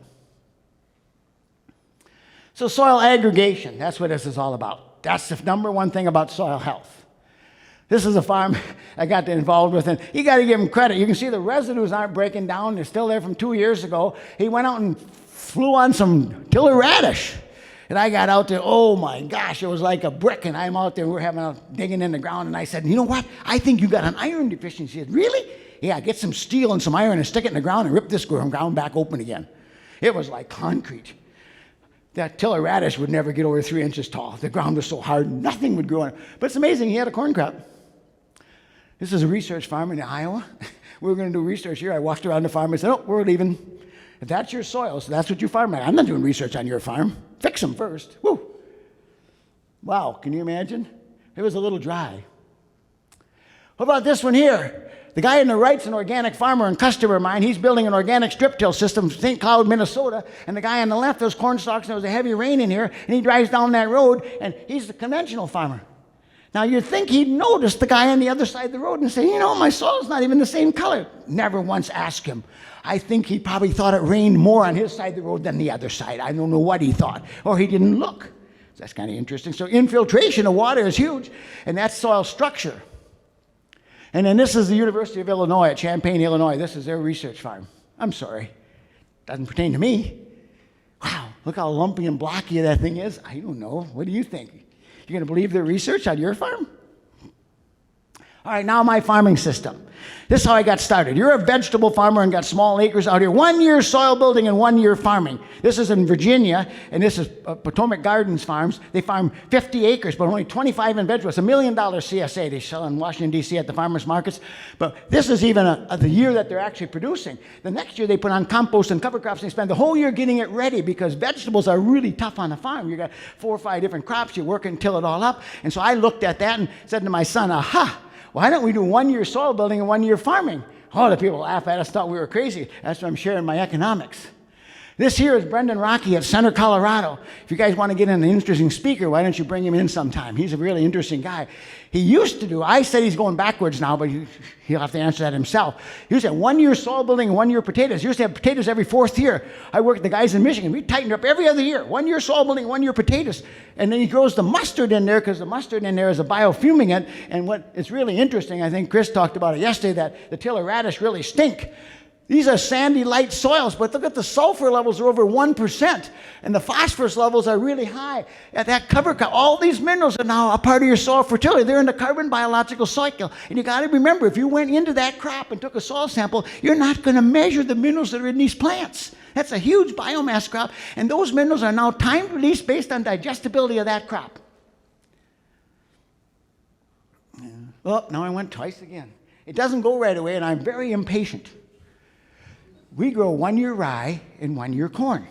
So soil aggregation, that's what this is all about. That's the number one thing about soil health. This is a farm I got involved with, and you got to give him credit. You can see the residues aren't breaking down. They're still there from 2 years ago. He went out and flew on some tiller radish. And I got out there, oh my gosh, it was like a brick. And I'm out there, we're digging in the ground, and I said, you know what? I think you got an iron deficiency. He said, really? Yeah, get some steel and some iron and stick it in the ground and rip this ground back open again. It was like concrete. That tiller radish would never get over 3 inches tall. The ground was so hard, nothing would grow on it. But it's amazing, he had a corn crop. This is a research farm in Iowa. We were going to do research here. I walked around the farm and said, oh, we're leaving. If that's your soil, so that's what you farm at. I'm not doing research on your farm. Fix them first. Woo. Wow, can you imagine? It was a little dry. What about this one here? The guy on the right's an organic farmer and customer of mine. He's building an organic strip till system in St. Cloud, Minnesota. And the guy on the left, there's corn stalks, and there was a heavy rain in here. And he drives down that road, and he's the conventional farmer. Now, you'd think he'd notice the guy on the other side of the road and say, you know, my soil's not even the same color. Never once asked him. I think he probably thought it rained more on his side of the road than the other side. I don't know what he thought. Or he didn't look. That's kind of interesting. So infiltration of water is huge, and that's soil structure. And then this is the University of Illinois at Champaign, Illinois. This is their research farm. I'm sorry. Doesn't pertain to me. Wow, look how lumpy and blocky that thing is. I don't know. What do you think? You're going to believe their research on your farm? All right, now my farming system. This is how I got started. You're a vegetable farmer and got small acres out here. 1 year soil building and 1 year farming. This is in Virginia, and this is Potomac Gardens Farms. They farm 50 acres, but only 25 in vegetables. It's $1 million CSA they sell in Washington, D.C. at the farmers markets. But this is even the year that they're actually producing. The next year they put on compost and cover crops, and they spend the whole year getting it ready because vegetables are really tough on the farm. You got 4 or 5 different crops. You work and till it all up. And so I looked at that and said to my son, aha, why don't we do 1 year soil building and 1 year farming? Oh, the people laugh at us, thought we were crazy. That's why I'm sharing my economics. This here is Brendan Rocky at Center, Colorado. If you guys want to get an interesting speaker, why don't you bring him in sometime? He's a really interesting guy. He used to do, I said he's going backwards now, but he'll have to answer that himself. He used to have 1 year soil building and 1 year potatoes. He used to have potatoes every 4th year. I worked with the guys in Michigan. We tightened up every other year. 1 year soil building, 1 year potatoes. And then he grows the mustard in there because the mustard in there is a biofumigant. And what is really interesting, I think Chris talked about it yesterday, that the tiller radish really stink. These are sandy, light soils, but look at the sulfur levels are over 1%, and the phosphorus levels are really high. At that cover crop, all these minerals are now a part of your soil fertility. They're in the carbon biological cycle. And you got to remember, if you went into that crop and took a soil sample, you're not going to measure the minerals that are in these plants. That's a huge biomass crop, and those minerals are now time-released based on digestibility of that crop. Yeah. Oh, now I went twice again. It doesn't go right away, and I'm very impatient. We grow 1 year rye and 1 year corn.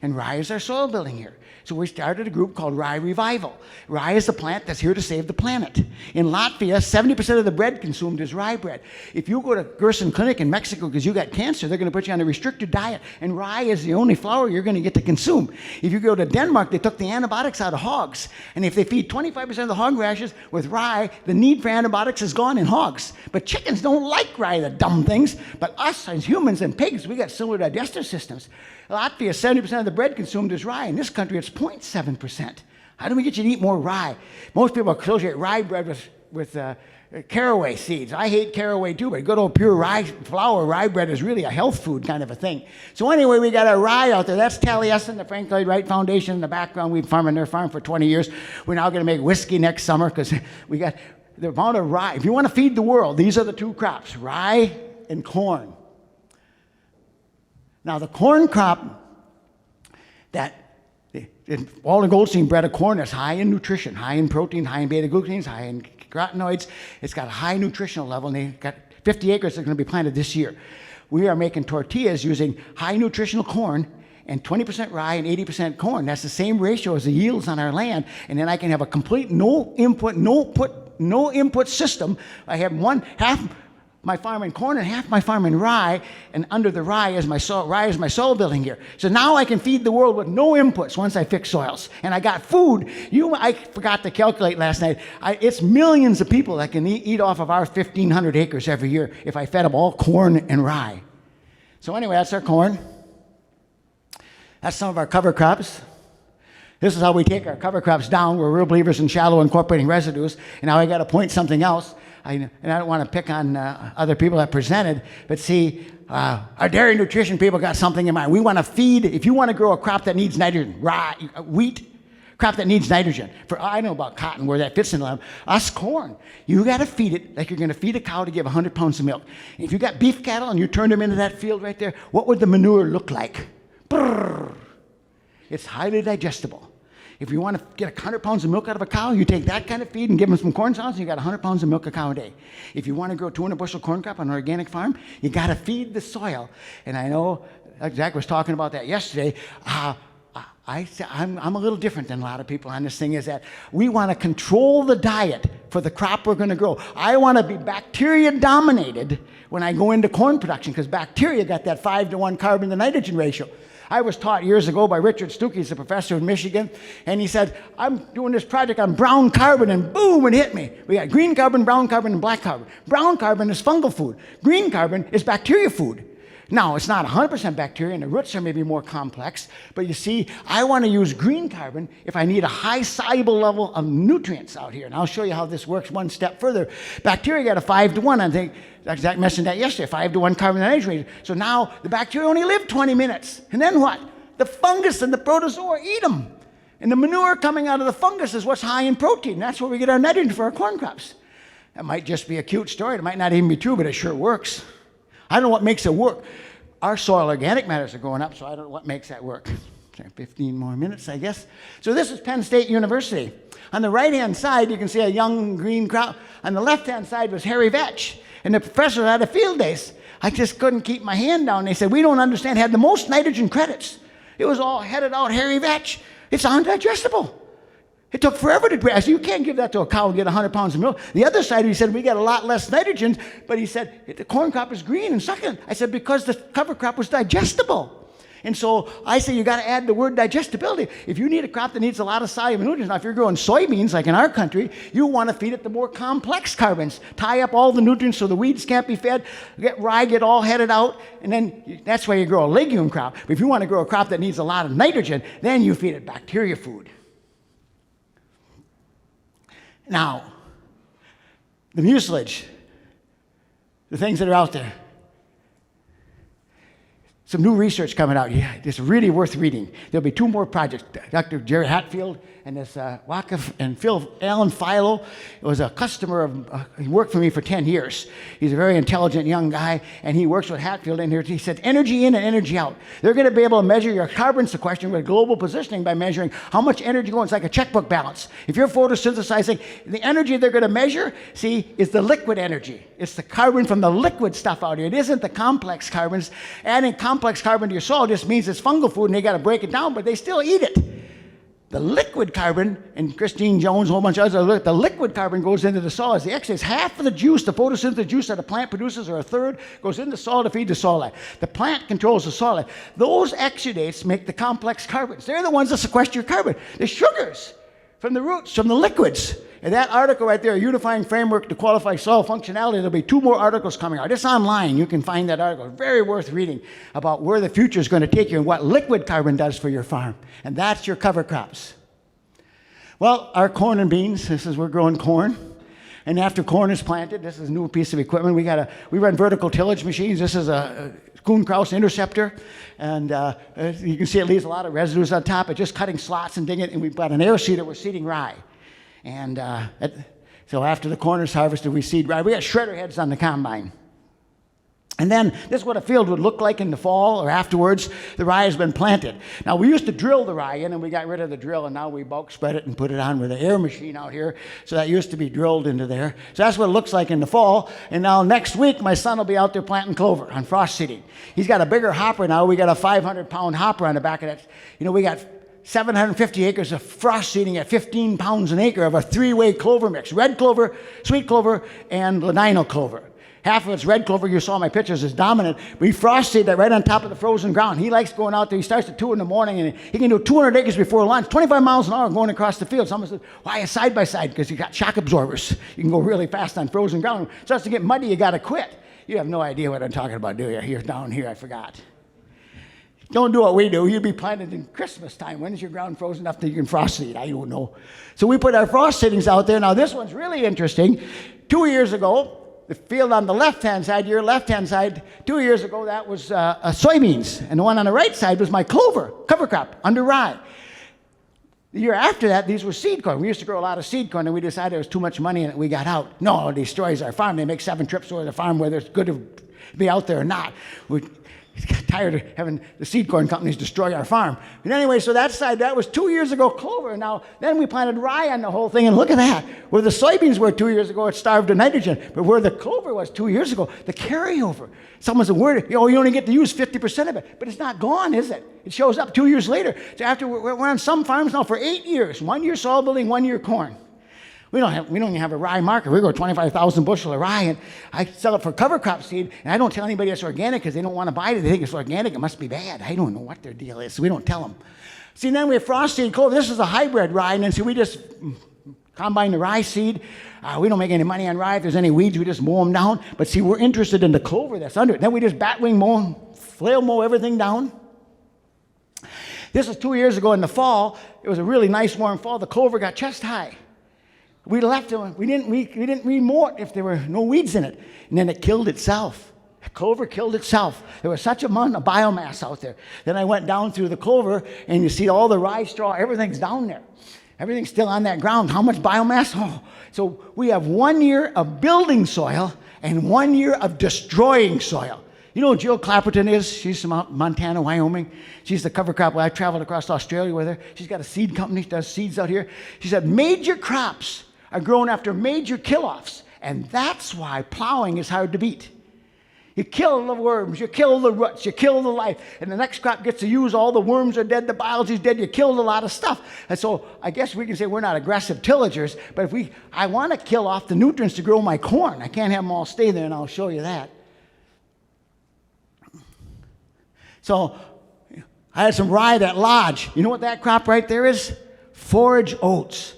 And rye is our soil building here. So we started a group called Rye Revival. Rye is the plant that's here to save the planet. In Latvia, 70% of the bread consumed is rye bread. If you go to Gerson Clinic in Mexico because you got cancer, they're going to put you on a restricted diet. And rye is the only flour you're going to get to consume. If you go to Denmark, they took the antibiotics out of hogs. And if they feed 25% of the hog rashes with rye, the need for antibiotics is gone in hogs. But chickens don't like rye, the dumb things. But us as humans and pigs, we got similar digestive systems. Latvia, 70% of the bread consumed is rye. In this country, it's 0.7%. How do we get you to eat more rye? Most people associate rye bread with caraway seeds. I hate caraway too, but good old pure rye flour, rye bread is really a health food kind of a thing. So anyway, we got our rye out there. That's Taliesin, the Frank Lloyd Wright Foundation in the background. We've farmed on their farm for 20 years. We're now going to make whiskey next summer because we got the amount of rye. If you want to feed the world, these are the two crops, rye and corn. Now, the corn crop Walter Goldstein bred a corn that's high in nutrition, high in protein, high in beta-glucans, high in carotenoids. It's got a high nutritional level, and they've got 50 acres that are going to be planted this year. We are making tortillas using high nutritional corn and 20% rye and 80% corn. That's the same ratio as the yields on our land, and then I can have a complete no input system. I have half my farm in corn and half my farm in rye, and under the rye is my soil building here. So now I can feed the world with no inputs once I fix soils. And I got food. I forgot to calculate last night. It's millions of people that can eat off of our 1,500 acres every year if I fed them all corn and rye. So anyway, that's our corn. That's some of our cover crops. This is how we take our cover crops down. We're real believers in shallow incorporating residues. And now I got to point something else. And I don't want to pick on other people that presented, but see, our dairy nutrition people got something in mind. We want to feed, if you want to grow a crop that needs nitrogen, rye, wheat, crop that needs nitrogen. I know about cotton, where that fits in them. Us corn, you got to feed it like you're going to feed a cow to give 100 pounds of milk. If you got beef cattle and you turned them into that field right there, what would the manure look like? Brrr. It's highly digestible. If you want to get 100 pounds of milk out of a cow, you take that kind of feed and give them some corn solids, and you got 100 pounds of milk a cow a day. If you want to grow 200 bushel corn crop on an organic farm, you got to feed the soil. And I know Zach was talking about that yesterday. I'm a little different than a lot of people on this thing, is that we want to control the diet for the crop we're going to grow. I want to be bacteria dominated when I go into corn production, because bacteria got that 5-to-1 carbon to nitrogen ratio. I was taught years ago by Richard Stuckey, he's a professor in Michigan, and he said, I'm doing this project on brown carbon, and boom, it hit me. We got green carbon, brown carbon, and black carbon. Brown carbon is fungal food. Green carbon is bacteria food. Now, it's not 100% bacteria, and the roots are maybe more complex, but you see, I want to use green carbon if I need a high soluble level of nutrients out here. And I'll show you how this works one step further. Bacteria got a 5-to-1, I think. Zach mentioned that yesterday, 5-to-1 carbon to nitrogen ratio. So now the bacteria only live 20 minutes. And then what? The fungus and the protozoa eat them. And the manure coming out of the fungus is what's high in protein. That's where we get our nitrogen for our corn crops. That might just be a cute story. It might not even be true, but it sure works. I don't know what makes it work. Our soil organic matters are going up, so I don't know what makes that work. 15 more minutes, I guess. So this is Penn State University. On the right-hand side, you can see a young green crop. On the left-hand side was Harry Vetch. And the professor had a field days. I just couldn't keep my hand down. They said, we don't understand, had the most nitrogen credits. It was all headed out Harry Vetch. It's undigestible. It took forever to grow. I said, you can't give that to a cow and get 100 pounds of milk. The other side, he said, we got a lot less nitrogen, but he said, the corn crop is green and succulent. I said, because the cover crop was digestible. And so I say you got to add the word digestibility. If you need a crop that needs a lot of soluble nutrients, now if you're growing soybeans, like in our country, you want to feed it the more complex carbons. Tie up all the nutrients so the weeds can't be fed, get rye, get all headed out, and then that's why you grow a legume crop. But if you want to grow a crop that needs a lot of nitrogen, then you feed it bacteria food. Now, the mucilage, the things that are out there. some new research coming out. Yeah, it's really worth reading. There'll be 2 more projects. Dr. Jerry Hatfield and this Wakif and Phil Alan Philo was a customer of, he worked for me for 10 years. He's a very intelligent young guy, and he works with Hatfield in here. He said, energy in and energy out. They're going to be able to measure your carbon sequestration with global positioning by measuring how much energy goes. It's like a checkbook balance. If you're photosynthesizing, the energy they're going to measure, see, is the liquid energy. It's the carbon from the liquid stuff out here. It isn't the complex carbons. Adding complex carbon to your soil just means it's fungal food, and they got to break it down, but they still eat it. The liquid carbon, and Christine Jones, a whole bunch of others, the liquid carbon goes into the soil as the excess. Half of the juice, the photosynthetic juice that a plant produces, or a third, goes into the soil to feed the soil life. The plant controls the soil life. Those exudates make the complex carbons. They're the ones that sequester your carbon. The sugars from the roots, from the liquids. And that article right there, Unifying Framework to Qualify Soil Functionality, there'll be 2 more articles coming out. It's online. You can find that article. Very worth reading about where the future is going to take you and what liquid carbon does for your farm. And that's your cover crops. Well, our corn and beans, we're growing corn. And after corn is planted, this is a new piece of equipment. We run vertical tillage machines. This is a Kuhn-Krause interceptor. And you can see it leaves a lot of residues on top. It's just cutting slots and digging it. And we've got an air seeder. We're seeding rye. And so after the corn is harvested, we seed rye. We got shredder heads on the combine. And then this is what a field would look like in the fall or afterwards. The rye has been planted. Now, we used to drill the rye in, and we got rid of the drill, and now we bulk spread it and put it on with an air machine out here. So that used to be drilled into there. So that's what it looks like in the fall. And now next week, my son will be out there planting clover on frost seeding. He's got a bigger hopper now. We got a 500-pound hopper on the back of that. You know, we got 750 acres of frost seeding at 15 pounds an acre of a 3-way clover mix. Red clover, sweet clover, and ladino clover. Half of it's red clover, you saw my pictures, is dominant. We frost seed that right on top of the frozen ground. He likes going out there. He starts at 2 in the morning, and he can do 200 acres before lunch, 25 miles an hour going across the field. Someone says, why a side-by-side? Because you got shock absorbers. You can go really fast on frozen ground. It starts to get muddy, you got to quit. You have no idea what I'm talking about, do you? Here, down here, I forgot. Don't do what we do. You'd be planted in Christmas time. When is your ground frozen enough that you can frost seed? I don't know. So we put our frost seedings out there. Now, this one's really interesting. 2 years ago, the field on the left-hand side, your left-hand side, 2 years ago, that was soybeans. And the one on the right side was my clover, cover crop, under rye. The year after that, these were seed corn. We used to grow a lot of seed corn, and we decided there was too much money in it. We got out. No, it destroys our farm. They make 7 trips over the farm, whether it's good to be out there or not. We got tired of having the seed corn companies destroy our farm. But anyway, so that side, that was 2 years ago clover. Now, then we planted rye on the whole thing, and look at that. Where the soybeans were 2 years ago, it starved of nitrogen. But where the clover was 2 years ago, the carryover. Someone said, you only get to use 50% of it. But it's not gone, is it? It shows up 2 years later. So after we're on some farms now for 8 years. 1 year soil building, 1 year corn. We don't even have a rye market. We grow 25,000 bushel of rye, and I sell it for cover crop seed, and I don't tell anybody it's organic because they don't want to buy it. They think it's organic. It must be bad. I don't know what their deal is, so we don't tell them. See, then we have frost seed clover. This is a hybrid rye, and then see, we just combine the rye seed. We don't make any money on rye. If there's any weeds, we just mow them down. But see, we're interested in the clover that's under it. Then we just batwing mow, flail mow everything down. This was 2 years ago in the fall. It was a really nice warm fall. The clover got chest high. We left it. We didn't remow it if there were no weeds in it. And then it killed itself. The clover killed itself. There was such a amount of biomass out there. Then I went down through the clover, and you see all the rye straw, everything's down there. Everything's still on that ground. How much biomass? Oh. So we have 1 year of building soil and 1 year of destroying soil. You know who Jill Clapperton is? She's from Montana, Wyoming. She's the cover crop. I traveled across Australia with her. She's got a seed company, does seeds out here. She said major crops are grown after major kill-offs, and that's why plowing is hard to beat. You kill the worms, you kill the roots, you kill the life, and the next crop gets to use all the worms are dead, the biology's dead, you killed a lot of stuff. And so I guess we can say we're not aggressive tillagers, but I want to kill off the nutrients to grow my corn. I can't have them all stay there, and I'll show you that. So I had some rye at Lodge. You know what that crop right there is? Forage oats.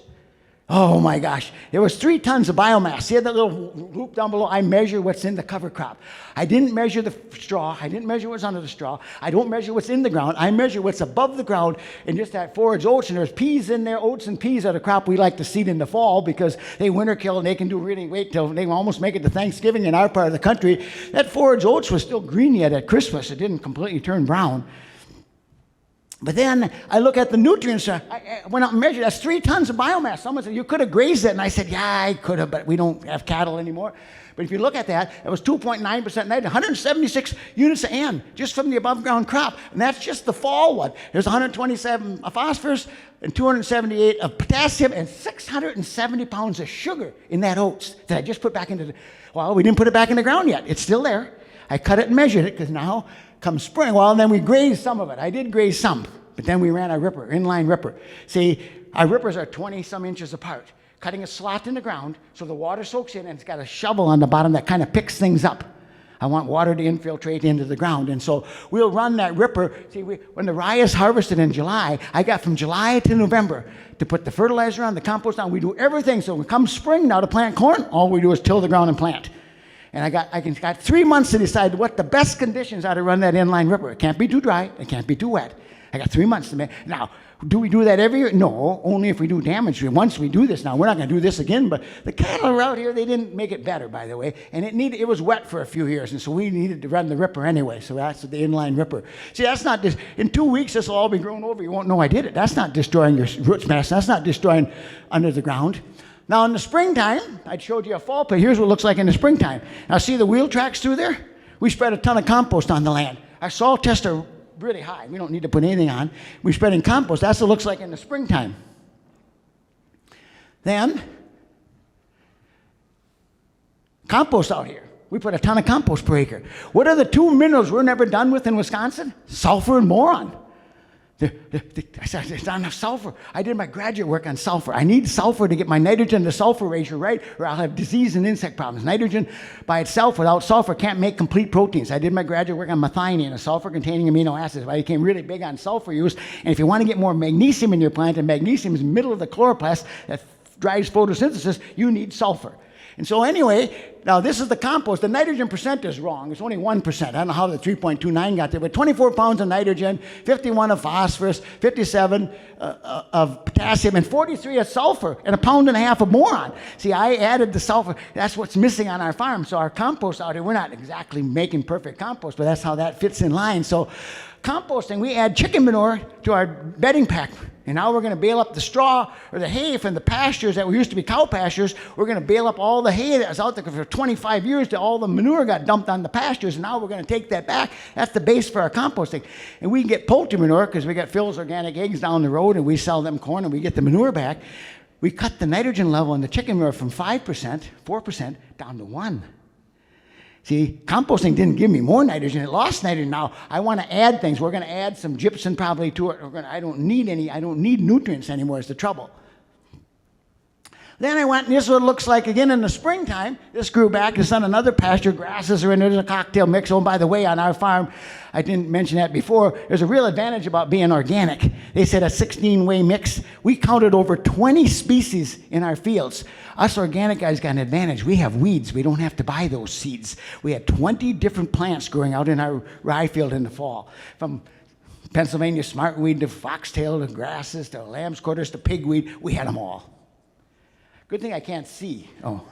Oh my gosh, there was 3 tons of biomass. See that little loop down below? I measure what's in the cover crop. I didn't measure the straw. I didn't measure what's under the straw. I don't measure what's in the ground. I measure what's above the ground and just that forage oats. And there's peas in there. Oats and peas are the crop we like to seed in the fall because they winter kill and they can do really wait till they almost make it to Thanksgiving in our part of the country. That forage oats was still green yet at Christmas. It didn't completely turn brown. But then I look at the nutrients. I went out and measured. That's 3 tons of biomass. Someone said, you could have grazed it. And I said, yeah, I could have, but we don't have cattle anymore. But if you look at that, it was 2.9% nitrogen, 176 units of N just from the above ground crop. And that's just the fall one. There's 127 of phosphorus and 278 of potassium and 670 pounds of sugar in that oats that I just put back into the, well, we didn't put it back in the ground yet. It's still there. I cut it and measured it because now come spring, well, and then we grazed some of it. I did graze some, but then we ran a ripper, inline ripper. See, our rippers are 20-some inches apart, cutting a slot in the ground so the water soaks in, and it's got a shovel on the bottom that kind of picks things up. I want water to infiltrate into the ground, and so we'll run that ripper. See, when the rye is harvested in July, I got from July to November to put the fertilizer on, the compost on. We do everything, so when it comes spring now to plant corn, all we do is till the ground and plant. And I got 3 months to decide what the best conditions are to run that inline ripper. It can't be too dry. It can't be too wet. I got 3 months to make. Now, do we do that every year? No, only if we do damage. Once we do this, now we're not going to do this again. But the cattle are out here. They didn't make it better, by the way. And it was wet for a few years, and so we needed to run the ripper anyway. So that's the inline ripper. See, that's not just in 2 weeks. This will all be grown over. You won't know I did it. That's not destroying your roots mass. That's not destroying under the ground. Now, in the springtime, I showed you a fall pit. Here's what it looks like in the springtime. Now, see the wheel tracks through there? We spread a ton of compost on the land. Our soil tests are really high. We don't need to put anything on. We spread in compost. That's what it looks like in the springtime. Then, compost out here. We put a ton of compost per acre. What are the 2 minerals we're never done with in Wisconsin? Sulfur and boron. I said, there's not enough sulfur. I did my graduate work on sulfur. I need sulfur to get my nitrogen to sulfur ratio right, or I'll have disease and insect problems. Nitrogen by itself without sulfur can't make complete proteins. I did my graduate work on methionine, a sulfur-containing amino acid. I became really big on sulfur use. And if you want to get more magnesium in your plant, and magnesium is middle of the chloroplast that drives photosynthesis, you need sulfur. And so anyway, now this is the compost. The nitrogen percent is wrong. It's only 1%. I don't know how the 3.29 got there, but 24 pounds of nitrogen, 51 of phosphorus, 57 of potassium, and 43 of sulfur, and 1.5 pounds of boron. See, I added the sulfur. That's what's missing on our farm. So our compost out here, we're not exactly making perfect compost, but that's how that fits in line. So composting, we add chicken manure to our bedding pack. And now we're going to bale up the straw or the hay from the pastures that used to be cow pastures. We're going to bale up all the hay that was out there for 25 years till all the manure got dumped on the pastures. And now we're going to take that back. That's the base for our composting. And we can get poultry manure because we got Phil's Organic Eggs down the road and we sell them corn and we get the manure back. We cut the nitrogen level in the chicken manure from 5%, 4% down to 1%. See, composting didn't give me more nitrogen. It lost nitrogen. Now, I want to add things. We're going to add some gypsum probably to it. I don't need nutrients anymore is the trouble. Then I went, and this is what it looks like again in the springtime. This grew back. It's on another pasture. Grasses are in there. There's a cocktail mix. Oh, by the way, on our farm, I didn't mention that before, there's a real advantage about being organic. They said a 16-way mix. We counted over 20 species in our fields. Us organic guys got an advantage. We have weeds. We don't have to buy those seeds. We had 20 different plants growing out in our rye field in the fall. From Pennsylvania smartweed to foxtail to grasses to lamb's quarters to pigweed, we had them all. Good thing I can't see. Oh.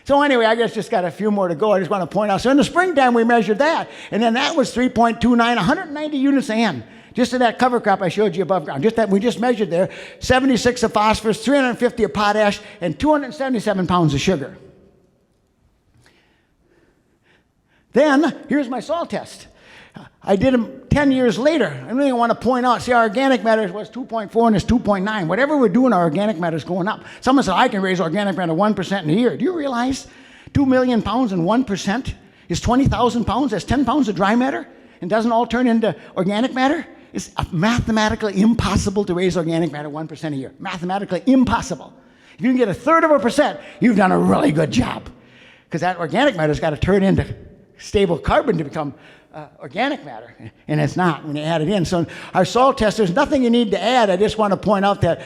So anyway, I guess just got a few more to go. I just want to point out. So in the springtime, we measured that. And then that was 3.29, 190 units of N. Just in that cover crop I showed you above ground. Just that we just measured there. 76 of phosphorus, 350 of potash, and 277 pounds of sugar. Then, here's my soil test. I did them 10 years later. I really want to point out, see, our organic matter was 2.4 and it's 2.9. Whatever we're doing, our organic matter is going up. Someone said, I can raise organic matter 1% in a year. Do you realize 2 million pounds and 1% is 20,000 pounds? That's 10 pounds of dry matter and doesn't all turn into organic matter? It's mathematically impossible to raise organic matter 1% a year. Mathematically impossible. If you can get 1/3 of a percent, you've done a really good job. Because that organic matter's got to turn into stable carbon to become organic matter, and it's not when you add it in. So our soil test, there's nothing you need to add. I just want to point out that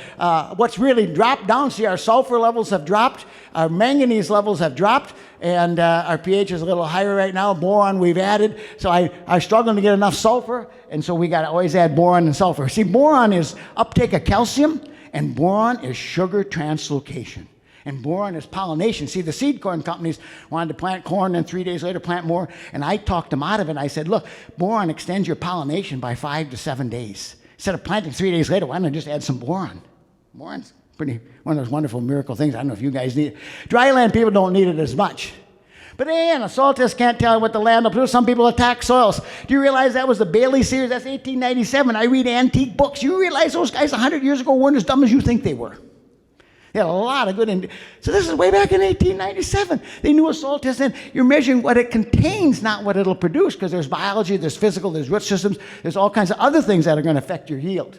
what's really dropped down, see, our sulfur levels have dropped, our manganese levels have dropped, and our pH is a little higher right now. Boron we've added. So I'm struggling to get enough sulfur, and so we got to always add boron and sulfur. See, boron is uptake of calcium, and boron is sugar translocation. And boron is pollination. See, the seed corn companies wanted to plant corn and 3 days later plant more. And I talked them out of it. I said, look, boron extends your pollination by 5 to 7 days. Instead of planting 3 days later, why don't I just add some boron? Boron's pretty one of those wonderful miracle things. I don't know if you guys need it. Dryland people don't need it as much. But a soil test can't tell what the land will produce. Some people attack soils. Do you realize that was the Bailey series? That's 1897. I read antique books. You realize those guys 100 years ago weren't as dumb as you think they were. They had a lot of good. So this is way back in 1897. They knew a soil test, and you're measuring what it contains, not what it'll produce, because there's biology, there's physical, there's root systems, there's all kinds of other things that are going to affect your yield.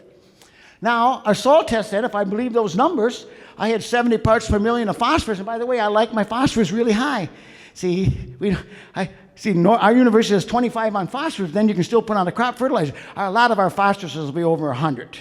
Now, our soil test said, if I believe those numbers, I had 70 parts per million of phosphorus. And by the way, I like my phosphorus really high. See, our university has 25 on phosphorus, then you can still put on a crop fertilizer. A lot of our phosphorus will be over 100.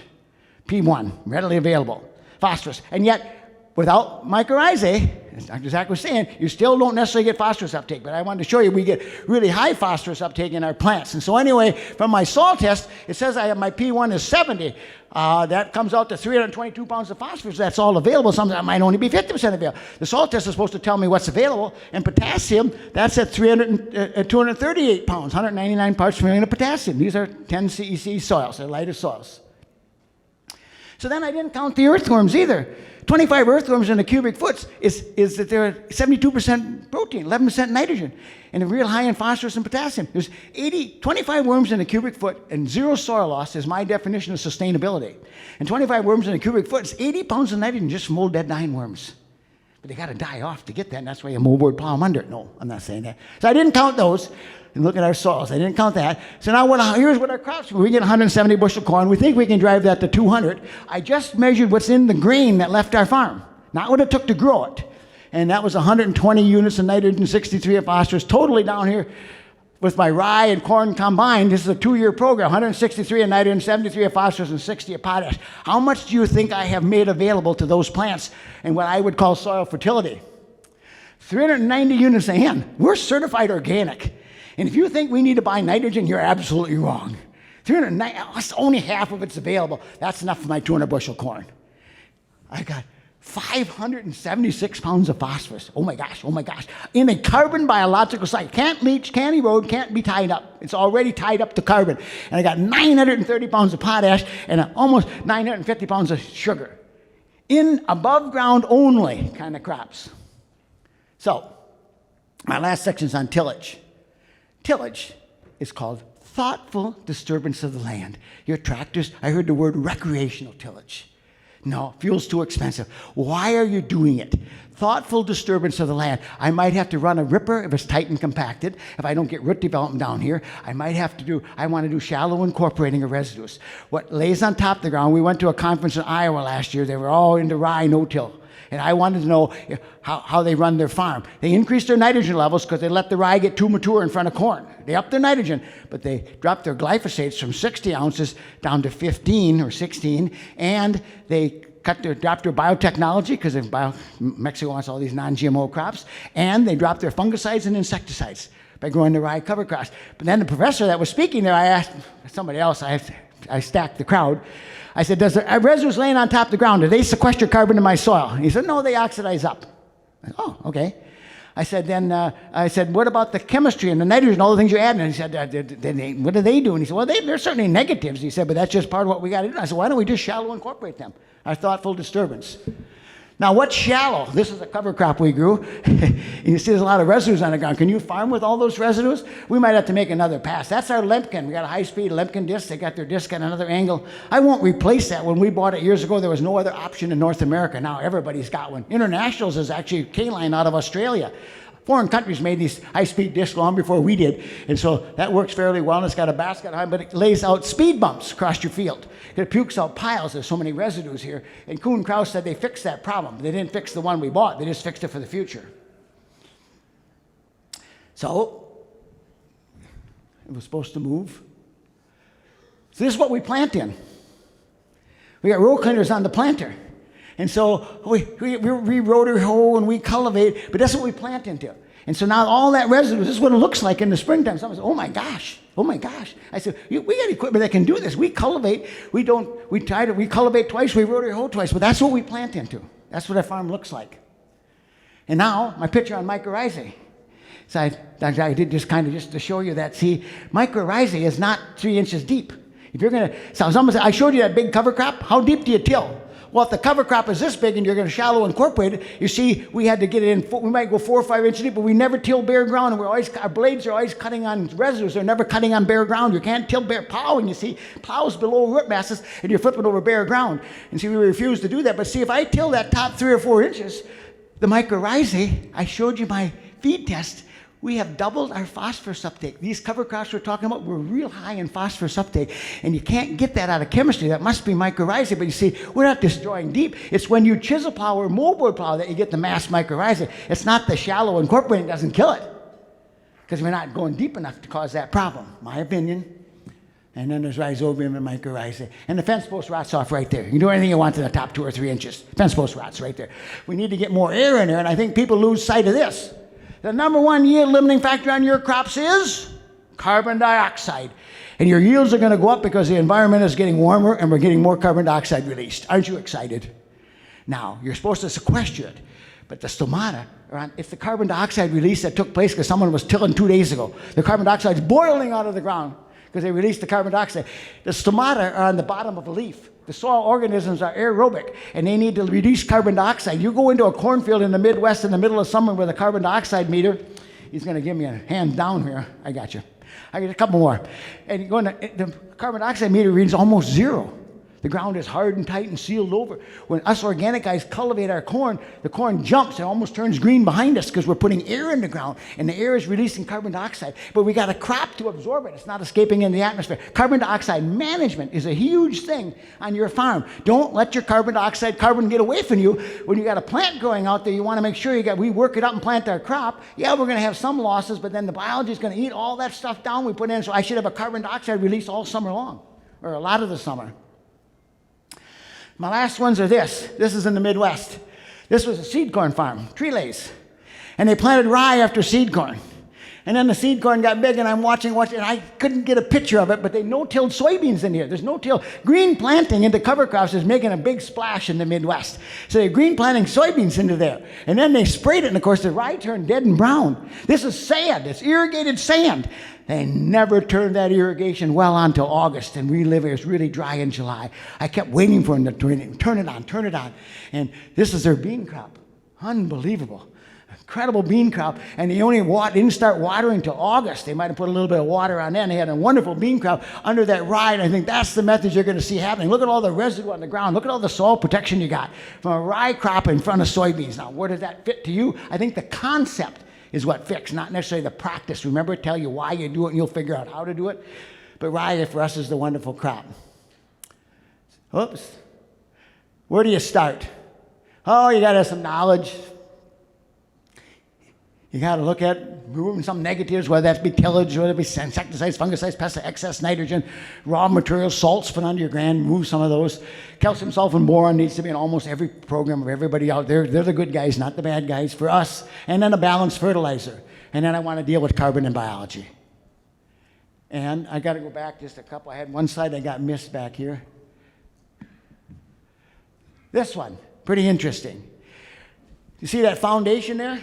P1, readily available. Phosphorus. And yet, without mycorrhizae, as Dr. Zach was saying, you still don't necessarily get phosphorus uptake. But I wanted to show you we get really high phosphorus uptake in our plants. And so anyway, from my soil test, it says my P1 is 70. That comes out to 322 pounds of phosphorus. That's all available. Sometimes it might only be 50% available. The soil test is supposed to tell me what's available. And potassium, that's at 238 pounds, 199 parts per million of potassium. These are 10 CEC soils. They're lighter soils. So then I didn't count the earthworms either. 25 earthworms in a cubic foot is that they're 72% protein, 11% nitrogen, and real high in phosphorus and potassium. There's 25 worms in a cubic foot, and zero soil loss is my definition of sustainability. And 25 worms in a cubic foot is 80 pounds of nitrogen just from old dead dying worms. But they got to die off to get that, and that's why you moldboard plow them under. No, I'm not saying that. So I didn't count those. And look at our soils. I didn't count that. So now here's what our crops are. We get 170 bushel corn. We think we can drive that to 200. I just measured what's in the grain that left our farm, not what it took to grow it. And that was 120 units of nitrogen, 63 of phosphorus, totally down here with my rye and corn combined. This is a 2-year program, 163 of nitrogen, 73 of phosphorus, and 60 of potash. How much do you think I have made available to those plants in what I would call soil fertility? 390 units a N. We're certified organic. And if you think we need to buy nitrogen, you're absolutely wrong. 390, only half of it's available. That's enough for my 200 bushel corn. I got 576 pounds of phosphorus. Oh my gosh. In a carbon biological site. Can't leach, can't erode, can't be tied up. It's already tied up to carbon. And I got 930 pounds of potash and almost 950 pounds of sugar. In above ground only kind of crops. So, my last section is on tillage. Tillage is called thoughtful disturbance of the land. Your tractors, I heard the word recreational tillage. No, fuel's too expensive. Why are you doing it? Thoughtful disturbance of the land. I might have to run a ripper if it's tight and compacted. If I don't get root development down here, I want to do shallow incorporating of residues. What lays on top of the ground, we went to a conference in Iowa last year. They were all into rye no-till. And I wanted to know how they run their farm. They increased their nitrogen levels because they let the rye get too mature in front of corn. They upped their nitrogen, but they dropped their glyphosates from 60 ounces down to 15 or 16, and they dropped their biotechnology because Mexico wants all these non-GMO crops, and they dropped their fungicides and insecticides by growing the rye cover crops. But then the professor that was speaking there, I asked somebody else, I stacked the crowd, I said, does the residues laying on top of the ground, do they sequester carbon in my soil? He said, no, they oxidize up. I said, oh, okay. I said, what about the chemistry and the nitrogen, all the things you add? And he said, what do they do? And he said, well, they're certainly negatives. He said, but that's just part of what we got to do. I said, why don't we just shallow incorporate them? Our thoughtful disturbance. Now, what's shallow? This is a cover crop we grew. You see there's a lot of residues on the ground. Can you farm with all those residues? We might have to make another pass. That's our Lemkin. We got a high-speed Lemkin disc. They got their disc at another angle. I won't replace that. When we bought it years ago, there was no other option in North America. Now everybody's got one. Internationals is actually K-line out of Australia. Foreign countries made these high-speed discs long before we did, and so that works fairly well, and it's got a basket on, but it lays out speed bumps across your field. It pukes out piles. There's so many residues here, and Kuhn Krause said they fixed that problem. They didn't fix the one we bought. They just fixed it for the future. So It was supposed to move. So this is what we plant in. We got row cleaners on the planter. And so we rotary hoe and we cultivate, but that's what we plant into. And so now all that residue, this is what it looks like in the springtime. Someone says, oh my gosh. I said, we got equipment that can do this. We cultivate, we cultivate twice, we rotary hoe twice, but that's what we plant into. That's what our farm looks like. And now, my picture on mycorrhizae. So I did just kind of just to show you that. See, mycorrhizae is not 3 inches deep. If you're going to, so someone said, I showed you that big cover crop. How deep do you till? Well, if the cover crop is this big and you're going to shallow incorporate it, you see, we had to get it in, we might go 4 or 5 inches deep, but we never till bare ground, and our blades are always cutting on residues. They're never cutting on bare ground. You can't till bare plowing, you see. Plow's below root masses, and you're flipping over bare ground. And see, we refuse to do that. But see, if I till that top 3 or 4 inches, the mycorrhizae, I showed you my feed test, we have doubled our phosphorus uptake. These cover crops we're talking about were real high in phosphorus uptake, and you can't get that out of chemistry. That must be mycorrhizae, but you see, we're not destroying deep. It's when you chisel plow or moldboard plow that you get the mass mycorrhizae. It's not the shallow incorporating that doesn't kill it, because we're not going deep enough to cause that problem, my opinion. And then there's rhizobium and mycorrhizae. And the fence post rots off right there. You can do anything you want in the top 2 or 3 inches. Fence post rots right there. We need to get more air in there, and I think people lose sight of this. The number 1 yield limiting factor on your crops is carbon dioxide. And your yields are going to go up because the environment is getting warmer and we're getting more carbon dioxide released. Aren't you excited? Now, you're supposed to sequester it, but the stomata, it's the carbon dioxide release that took place because someone was tilling 2 days ago. The carbon dioxide is boiling out of the ground because they released the carbon dioxide. The stomata are on the bottom of a leaf. The soil organisms are aerobic, and they need to reduce carbon dioxide. You go into a cornfield in the Midwest in the middle of summer with a carbon dioxide meter. He's going to give me a hand down here. I got you. I got a couple more. And you go in the carbon dioxide meter reads almost 0. The ground is hard and tight and sealed over. When us organic guys cultivate our corn, the corn jumps and almost turns green behind us because we're putting air in the ground, and the air is releasing carbon dioxide. But we got a crop to absorb it. It's not escaping in the atmosphere. Carbon dioxide management is a huge thing on your farm. Don't let your carbon get away from you. When you got a plant growing out there, you want to make sure we work it up and plant our crop. Yeah, we're going to have some losses, but then the biology is going to eat all that stuff down we put in, so I should have a carbon dioxide release all summer long, or a lot of the summer. My last ones are this. This is in the Midwest. This was a seed corn farm, Trelays. And they planted rye after seed corn. And then the seed corn got big, and I'm watching, and I couldn't get a picture of it, but they no-tilled soybeans in here. There's no-till. Green planting into cover crops is making a big splash in the Midwest. So they're green planting soybeans into there. And then they sprayed it, and of course the rye turned dead and brown. This is sand. It's irrigated sand. They never turned that irrigation well on till August, and it was really dry in July. I kept waiting for them to turn it on. And this is their bean crop. Unbelievable. Incredible bean crop, and they only didn't start watering till August. They might have put a little bit of water on that, and they had a wonderful bean crop under that rye, and I think that's the method you're going to see happening. Look at all the residue on the ground. Look at all the soil protection you got from a rye crop in front of soybeans. Now, where does that fit to you? I think the concept is what fits, not necessarily the practice. Remember, tell you why you do it, and you'll figure out how to do it. But rye, for us, is the wonderful crop. Oops. Where do you start? Oh, you got to have some knowledge. You got to look at removing some negatives, whether that be tillage, whether it be insecticides, fungicides, pesticides, excess nitrogen, raw materials, salts put onto your ground, remove some of those. Calcium, sulfur, and boron needs to be in almost every program of everybody out there. They're the good guys, not the bad guys for us. And then a balanced fertilizer. And then I want to deal with carbon and biology. And I got to go back just a couple. I had one slide that got missed back here. This one, pretty interesting. You see that foundation there?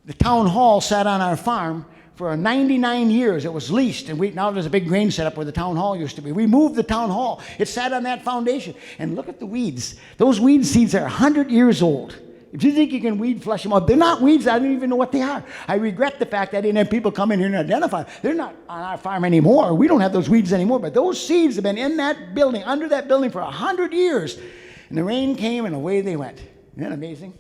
The town hall sat on our farm for 99 years. It was leased, and now there's a big grain setup where the town hall used to be. We moved the town hall. It sat on that foundation. And look at the weeds. Those weed seeds are 100 years old. If you think you can weed flush them out, they're not weeds. I don't even know what they are. I regret the fact that I didn't have people come in here and identify them. They're not on our farm anymore. We don't have those weeds anymore. But those seeds have been in that building, under that building for 100 years. And the rain came, and away they went. Isn't that amazing?